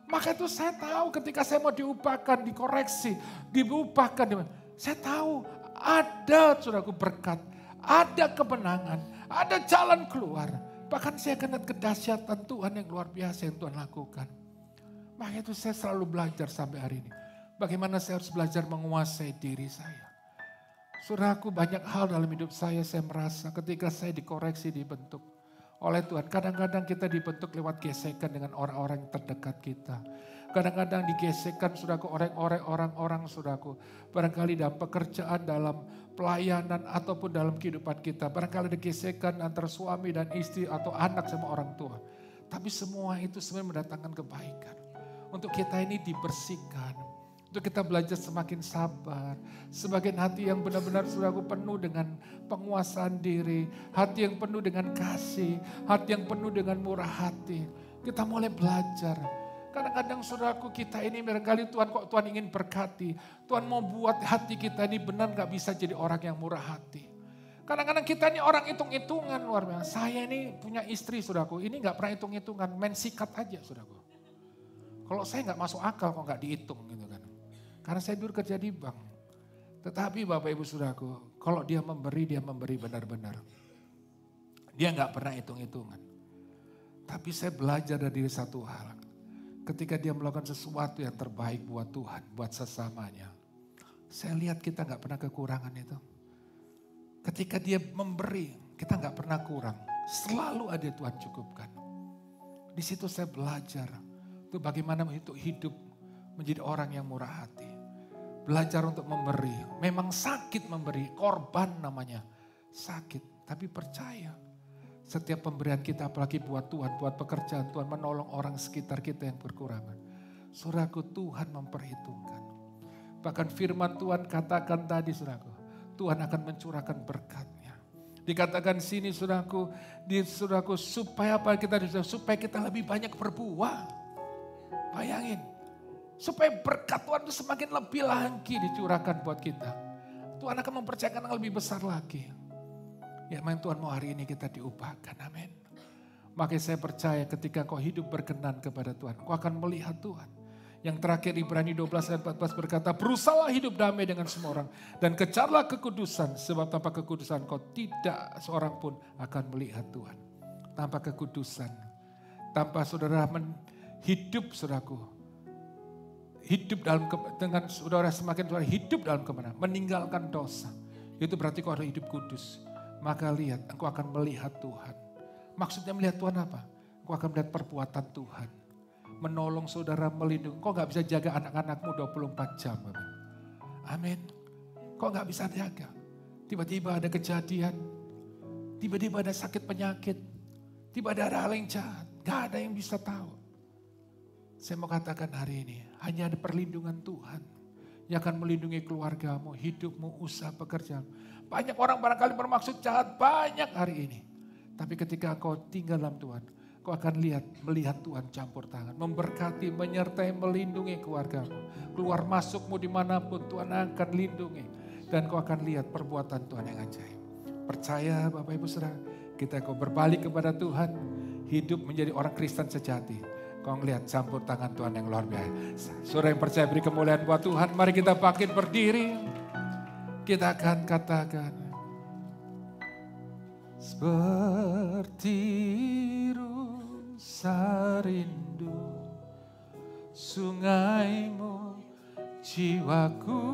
Maka itu saya tahu ketika saya mau diubahkan, dikoreksi, diubahkan. Saya tahu ada saudaraku berkat, ada kemenangan, ada jalan keluar. Bahkan saya kenal kedahsyatan Tuhan yang luar biasa yang Tuhan lakukan. Maka itu saya selalu belajar sampai hari ini. Bagaimana saya harus belajar menguasai diri saya. Saudaraku, banyak hal dalam hidup saya merasa ketika saya dikoreksi, dibentuk oleh Tuhan. Kadang-kadang kita dibentuk lewat gesekan dengan orang-orang yang terdekat kita. Kadang-kadang digesekkan saudaraku orang-orang saudaraku. Barangkali dalam pekerjaan, dalam pelayanan ataupun dalam kehidupan kita. Barangkali ada gesekan antara suami dan istri atau anak sama orang tua. Tapi semua itu sebenarnya mendatangkan kebaikan. Untuk kita ini dibersihkan. Untuk kita belajar semakin sabar. Semakin hati yang benar-benar saudaraku penuh dengan penguasaan diri. Hati yang penuh dengan kasih. Hati yang penuh dengan murah hati. Kita mulai belajar. Kadang-kadang saudaraku kita ini barangkali Tuhan ingin berkati. Tuhan mau buat hati kita ini benar gak bisa jadi orang yang murah hati. Kadang-kadang kita ini orang hitung-hitungan luar biasa. Saya ini punya istri saudaraku. Ini gak pernah hitung-hitungan. Main sikat aja saudaraku. Kalau saya gak masuk akal kok gak dihitung gitu kan. Karena saya dulu kerja di bank. Tetapi Bapak Ibu Saudaraku, kalau dia memberi benar-benar. Dia gak pernah hitung-hitungan. Tapi saya belajar dari satu hal. Ketika dia melakukan sesuatu yang terbaik buat Tuhan, buat sesamanya. Saya lihat kita gak pernah kekurangan itu. Ketika dia memberi, kita gak pernah kurang. Selalu ada Tuhan cukupkan. Di situ saya belajar. Itu bagaimana hidup menjadi orang yang murah hati. Belajar untuk memberi. Memang sakit memberi, korban namanya. Sakit, tapi percaya. Setiap pemberian kita apalagi buat Tuhan, buat pekerjaan Tuhan, menolong orang sekitar kita yang berkurangan. Saudaraku, Tuhan memperhitungkan. Bahkan firman Tuhan katakan tadi saudaraku, Tuhan akan mencurahkan berkatnya. Dikatakan sini saudaraku, supaya apa supaya kita lebih banyak berbuah. Bayangin. Supaya berkat Tuhan itu semakin lebih lagi dicurahkan buat kita. Tuhan akan mempercayakan yang lebih besar lagi. Ya memang Tuhan mau hari ini kita diubahkan, amin. Makanya saya percaya ketika kau hidup berkenan kepada Tuhan, kau akan melihat Tuhan. Yang terakhir Ibrani 12 ayat 14 berkata, berusahalah hidup damai dengan semua orang. Dan kejarlah kekudusan, sebab tanpa kekudusan kau tidak seorang pun akan melihat Tuhan. Tanpa kekudusan, tanpa saudara hidup saudaraku. Hidup dengan saudara semakin saudara hidup dalam kebenaran, meninggalkan dosa. Itu berarti kau ada hidup kudus. Maka lihat, engkau akan melihat Tuhan. Maksudnya melihat Tuhan apa? Engkau akan melihat perbuatan Tuhan. Menolong saudara, melindungi. Kau gak bisa jaga anak-anakmu 24 jam. Amin. Kau gak bisa jaga. Tiba-tiba ada kejadian. Tiba-tiba ada sakit penyakit. Tiba-tiba ada hal yang jahat. Gak ada yang bisa tahu. Saya mau katakan hari ini, hanya ada perlindungan Tuhan yang akan melindungi keluargamu, hidupmu, usaha, pekerjaan. Banyak orang barangkali bermaksud jahat, banyak hari ini. Tapi ketika kau tinggal dalam Tuhan, kau akan melihat Tuhan campur tangan. Memberkati, menyertai, melindungi keluargamu. Keluar masukmu dimanapun Tuhan akan lindungi. Dan kau akan lihat perbuatan Tuhan yang ajaib. Percaya Bapak Ibu Saudara, kita kau berbalik kepada Tuhan, hidup menjadi orang Kristen sejati. Kau ngelihat campur tangan Tuhan yang luar biasa. Saudara yang percaya beri kemuliaan buat Tuhan. Mari kita bangkit berdiri. Kita akan katakan. Seperti rusa rindu sungaimu, jiwaku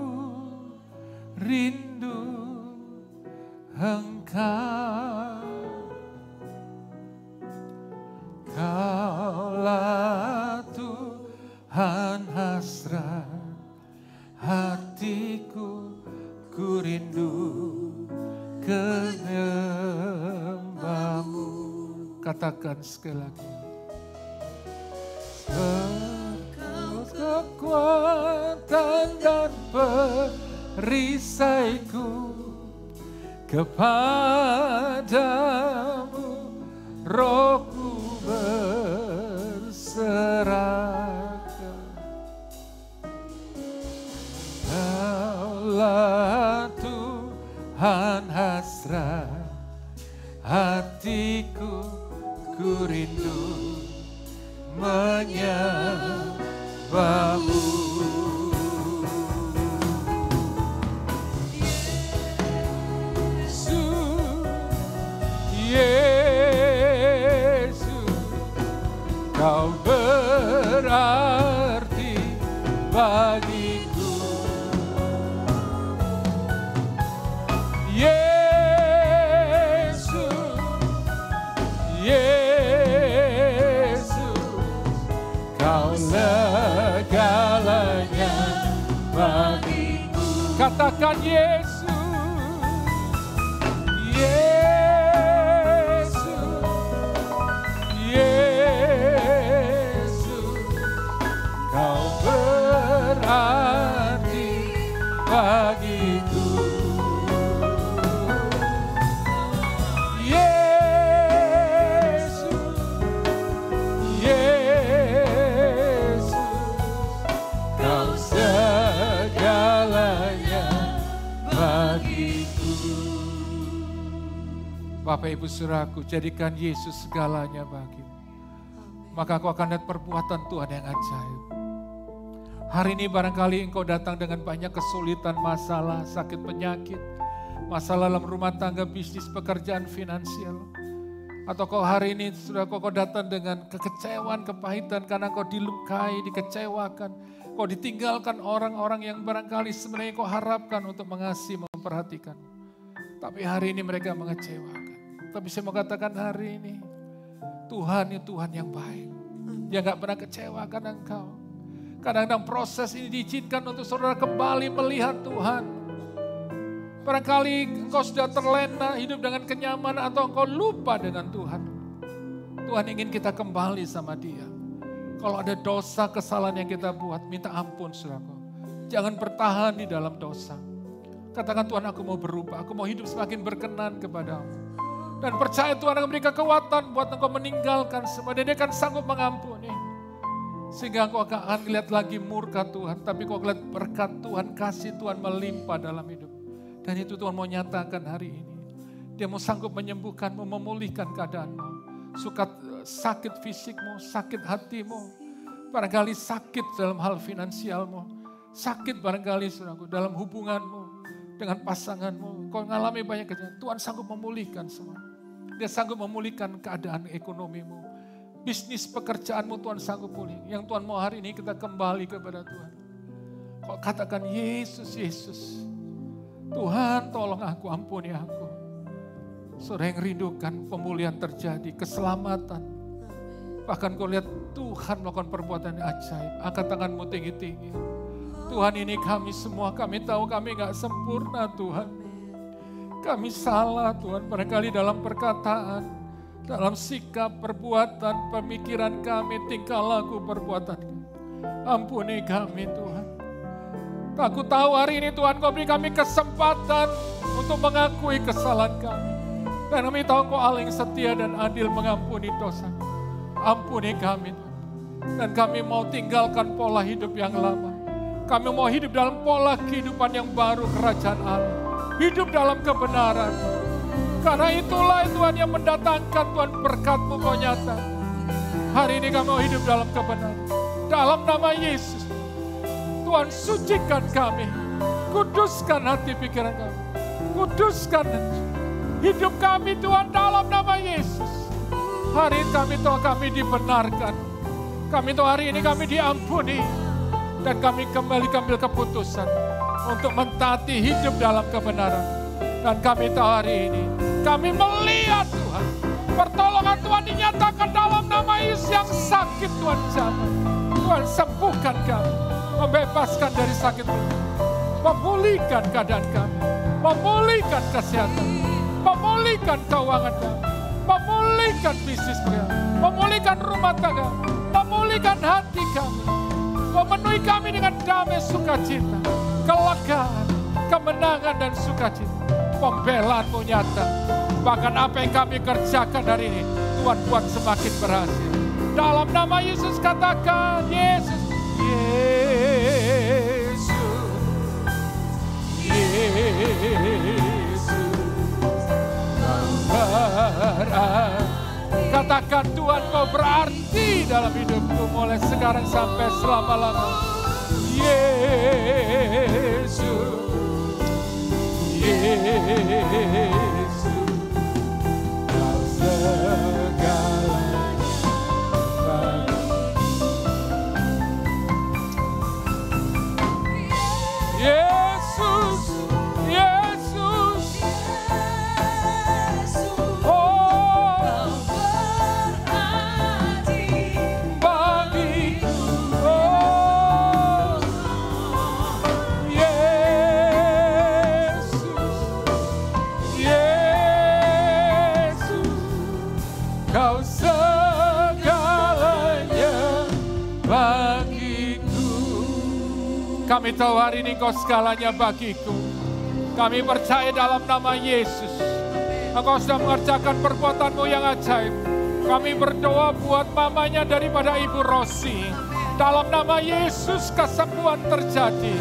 rindu Engkau. Kaulah Tuhan menyembahmu. Katakan sekali lagi. Kekuatan dan perisaiku kepadamu, Rohku berserahkan. Kaulah Tuhan hasrat hatiku, ku rindu menyembahmu. Yesus, Kau berarti bagiku. Yesus, Yesus, Kau segalanya bagiku. Katakan Yesus. Bagiku, Yesus, Yesus, Kau segalanya bagiku. Bapak Ibu Saudaraku, jadikan Yesus segalanya bagimu. Maka kau akan lihat perbuatan Tuhan yang ajaib. Hari ini barangkali engkau datang dengan banyak kesulitan, masalah, sakit penyakit, masalah dalam rumah tangga, bisnis, pekerjaan, finansial. Atau kau hari ini sudah kau datang dengan kekecewaan, kepahitan karena kau dilukai, dikecewakan. Kau ditinggalkan orang-orang yang barangkali sebenarnya kau harapkan untuk mengasihi, memperhatikan. Tapi hari ini mereka mengecewakan. Tapi saya mau katakan hari ini, Tuhan itu Tuhan yang baik. Dia gak pernah kecewakan engkau. Kadang-kadang proses ini diizinkan untuk saudara kembali melihat Tuhan. Barangkali engkau sudah terlena hidup dengan kenyamanan atau engkau lupa dengan Tuhan. Tuhan ingin kita kembali sama Dia. Kalau ada dosa, kesalahan yang kita buat, minta ampun saudaraku. Jangan bertahan di dalam dosa. Katakan Tuhan, aku mau berubah, aku mau hidup semakin berkenan kepadamu. Dan percaya Tuhan akan memberikan kekuatan buat engkau meninggalkan semua. Dan Dia akan sanggup mengampuni. Sehingga engkau akan lihat lagi murka Tuhan. Tapi kau lihat berkat Tuhan, kasih Tuhan melimpah dalam hidup. Dan itu Tuhan mau nyatakan hari ini. Dia mau sanggup menyembuhkanmu, memulihkan keadaanmu. Sakit fisikmu, sakit hatimu. Barangkali sakit dalam hal finansialmu. Sakit barangkali saudaraku dalam hubunganmu dengan pasanganmu. Kau mengalami banyak kejadian. Tuhan sanggup memulihkan semua. Dia sanggup memulihkan keadaan ekonomimu. Bisnis pekerjaanmu Tuhan sanggup pulih. Yang Tuhan mau hari ini kita kembali kepada Tuhan. Kau katakan Yesus, Yesus. Tuhan tolong aku, ampuni aku. Saudara yang rindukan pemulihan terjadi, keselamatan. Bahkan kau lihat Tuhan melakukan perbuatan yang ajaib. Angkat tanganmu tinggi-tinggi. Tuhan ini kami semua, kami tahu kami gak sempurna Tuhan. Kami salah Tuhan, barangkali dalam perkataan, dalam sikap, perbuatan, pemikiran kami, tingkah laku, perbuatan kami. Ampuni kami Tuhan. Aku tahu hari ini Tuhan kau beri kami kesempatan untuk mengakui kesalahan kami. Dan kami tahu kau Allah yang setia dan adil mengampuni dosa. Ampuni kami Tuhan. Dan kami mau tinggalkan pola hidup yang lama. Kami mau hidup dalam pola kehidupan yang baru kerajaan Allah. Hidup dalam kebenaran. Karena itulah Tuhan yang mendatangkan Tuhan berkat-Mu kau nyata. Hari ini kami mau hidup dalam kebenaran. Dalam nama Yesus. Tuhan sucikan kami. Kuduskan hati pikiran kami. Kuduskan hidup kami Tuhan dalam nama Yesus. Hari ini kami tahu kami dibenarkan. Kami tahu hari ini kami diampuni. Dan kami kembali ambil keputusan untuk mentaati hidup dalam kebenaran. Dan kami tahu hari ini kami melihat Tuhan. Pertolongan Tuhan dinyatakan dalam nama Yesus yang sakit Tuhan jamah. Tuhan sembuhkan kami. Membebaskan dari sakit. Memulihkan keadaan kami. Memulihkan kesehatan. memulihkan keuangan kami, memulihkan bisnis kami, memulihkan rumah tangga, memulihkan hati kami, memenuhi kami dengan damai sukacita, kelegaan, kemenangan dan sukacita. Pembelaan-Mu nyata, bahkan apa yang kami kerjakan hari ini, Tuhan buat semakin berhasil. Dalam nama Yesus katakan, Yesus, Yesus, Yesus, katakan Tuhan Kau berarti dalam hidupku mulai sekarang sampai selama-lama. Yesus, Yesus, Kau segalanya. Yesus, Yesus, oh, bagiku, oh, Yesus, Yesus, Kau segalanya bagiku. Kami tahu hari ini Kau segalanya bagiku. Kami percaya dalam nama Yesus, Engkau sudah mengerjakan perbuatan-Mu yang ajaib. Kami berdoa buat mamanya daripada Ibu Rosi. Dalam nama Yesus kesembuhan terjadi.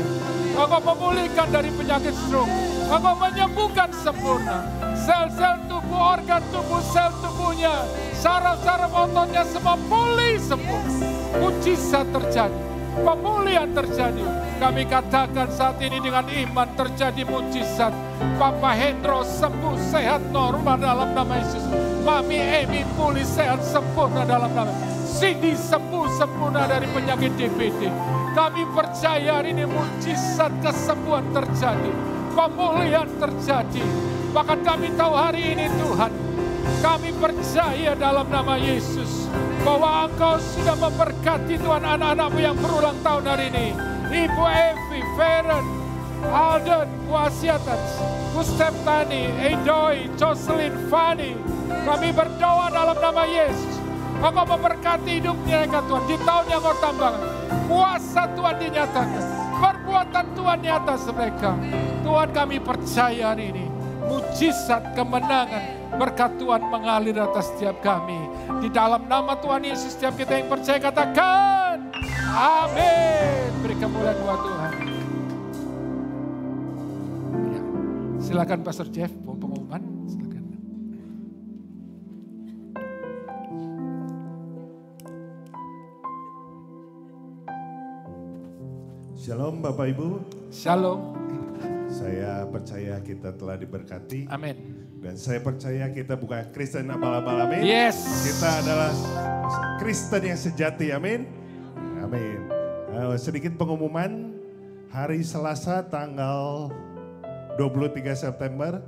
Engkau memulihkan dari penyakit stroke. Engkau menyembuhkan sempurna. Sel-sel tubuh, organ tubuh, sel tubuhnya, saraf-saraf ototnya semua pulih sempurna. Mujizat terjadi. Pemulihan terjadi. Kami katakan saat ini dengan iman terjadi mujizat. Papa Hendro sembuh sehat normal dalam nama Yesus. Mami Emi pulih sehat sempurna dalam nama Yesus. Cindy sembuh sempurna dari penyakit DBD. Kami percaya hari ini mujizat kesembuhan terjadi. Pemulihan terjadi. Bahkan kami tahu hari ini Tuhan, kami percaya dalam nama Yesus bahwa Engkau sudah memberkati Tuhan anak-anak-Mu yang berulang tahun hari ini. Ibu Evi, Feren, Alden, Wasiatan, Gustaf Tani, Edoy, Jocelyn, Fanny. Kami berdoa dalam nama Yesus. Engkau memberkati hidupnya ya Tuhan. Di tahun yang Kau tambahkan, kuasa Tuhan dinyatakan. Perbuatan Tuhan di atas mereka. Tuhan kami percaya hari ini. Mujizat kemenangan berkat Tuhan mengalir atas setiap kami. Di dalam nama Tuhan Yesus setiap kita yang percaya katakan amin. Beri kemuliaan buat Tuhan. Ya. Silakan Pastor Jeff pengumuman. Silakan. Shalom Bapak Ibu. Shalom. Saya percaya kita telah diberkati. Amin. Dan saya percaya kita bukan Kristen abal-abal, amin. Yes. Kita adalah Kristen yang sejati, amin. Amin. Sedikit pengumuman, hari Selasa tanggal 23 September,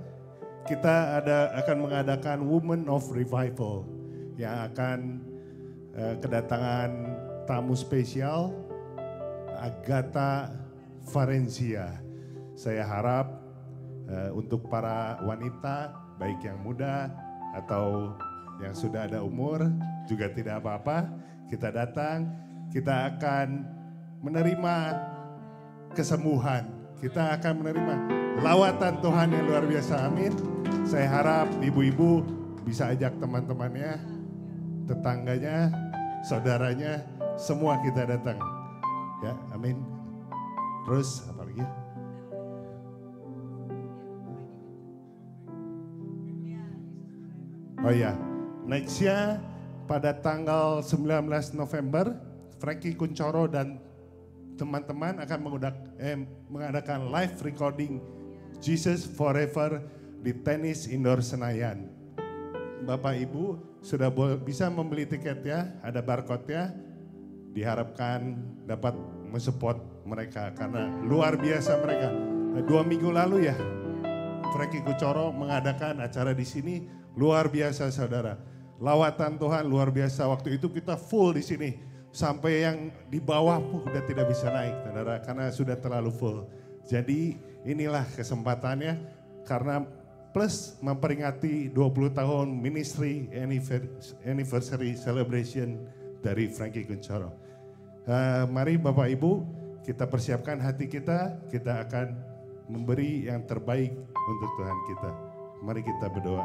kita akan mengadakan Women of Revival yang akan kedatangan tamu spesial, Agatha Farencia. Saya harap untuk para wanita, baik yang muda atau yang sudah ada umur, juga tidak apa-apa. Kita datang, kita akan menerima kesembuhan. Kita akan menerima lawatan Tuhan yang luar biasa, amin. Saya harap ibu-ibu bisa ajak teman-temannya, tetangganya, saudaranya, semua kita datang. Ya, amin. Terus apa lagi? Oh iya, nextnya pada tanggal 19 November, Frankie Kuncoro dan teman-teman akan mengadakan live recording Jesus Forever di Tenis Indoor Senayan. Bapak Ibu sudah bisa membeli tiket ya, ada barcode-nya. Diharapkan dapat mensupport mereka karena luar biasa mereka. 2 minggu lalu ya, Frankie Kuncoro mengadakan acara di sini. Luar biasa saudara, lawatan Tuhan luar biasa. Waktu itu kita full di sini, sampai yang di bawah pun udah tidak bisa naik saudara, karena sudah terlalu full. Jadi inilah kesempatannya, karena plus memperingati 20 tahun ministry anniversary celebration dari Frankie Kunchoro. Mari Bapak Ibu kita persiapkan hati kita akan memberi yang terbaik untuk Tuhan kita. Mari kita berdoa.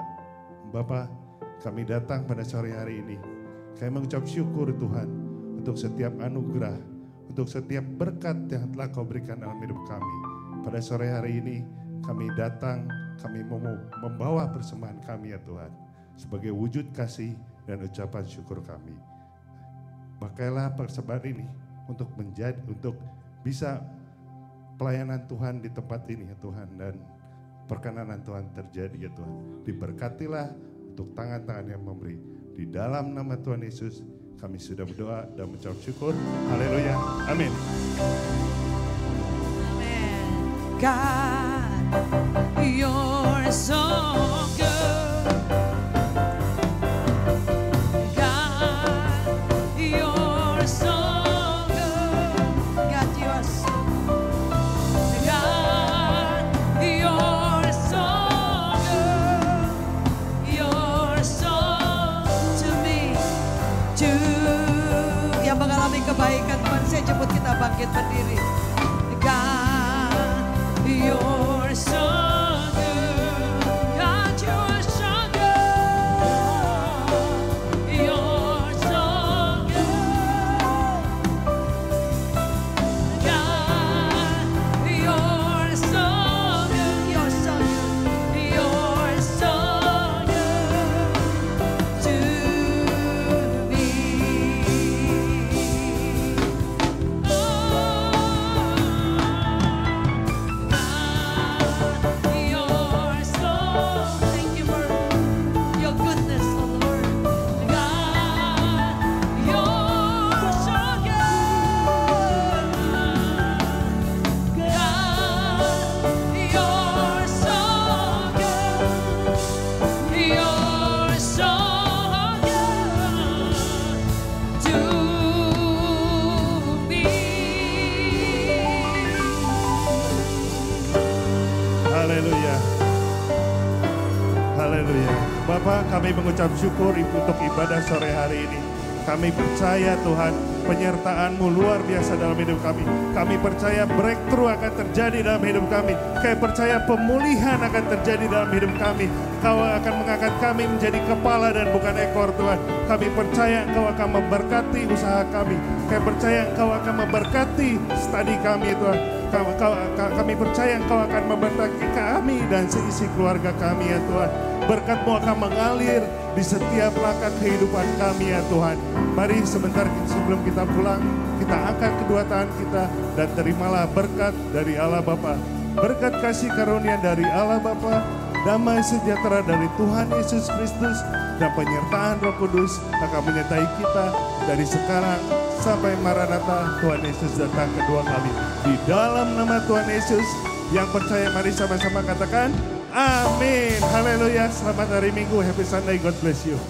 Bapa, kami datang pada sore hari ini. Kami mengucap syukur Tuhan untuk setiap anugerah, untuk setiap berkat yang telah Kau berikan dalam hidup kami. Pada sore hari ini kami datang, kami mau membawa persembahan kami ya Tuhan. Sebagai wujud kasih dan ucapan syukur kami. Pakailah persembahan ini untuk bisa pelayanan Tuhan di tempat ini ya Tuhan. Dan perkenanan Tuhan terjadi ya Tuhan. Diberkatilah untuk tangan-tangan yang memberi. Di dalam nama Tuhan Yesus kami sudah berdoa dan mengucap syukur. Haleluya. Amin. Amen. God, you're so good. God, you're so good. God, you are so good. God, you're so good. You're so to me. Yang mengalami kebaikan Tuhan, saya jemput kita bangkit berdiri. God, you're so good. God, you're so good. You're so good. God, you're so good. You're so good. You're so good to me. You're so, thank you for your goodness, oh Lord. God, you're so good. God, you're so good. You're so good to me. Haleluya. Haleluya. Bapak, kami mengucap syukur untuk ibadah sore hari ini. Kami percaya Tuhan, penyertaan-Mu luar biasa dalam hidup kami. Kami percaya breakthrough akan terjadi dalam hidup kami. Kami percaya pemulihan akan terjadi dalam hidup kami. Kau akan mengangkat kami menjadi kepala dan bukan ekor Tuhan. Kami percaya Engkau akan memberkati usaha kami. Kami percaya Engkau akan memberkati studi kami Tuhan. Kami percaya Engkau akan memberkati kami dan seisi keluarga kami ya Tuhan. Berkat-Mu akan mengalir di setiap langkah kehidupan kami ya Tuhan. Mari sebentar sebelum kita pulang, kita angkat kedua tangan kita dan terimalah berkat dari Allah Bapa. Berkat kasih karunia dari Allah Bapa, damai sejahtera dari Tuhan Yesus Kristus, dan penyertaan Roh Kudus akan menyertai kita dari sekarang sampai Maranatha Tuhan Yesus datang kedua kali. Di dalam nama Tuhan Yesus, yang percaya mari sama-sama katakan, amin. Haleluya. Selamat hari Minggu. Happy Sunday. God bless you.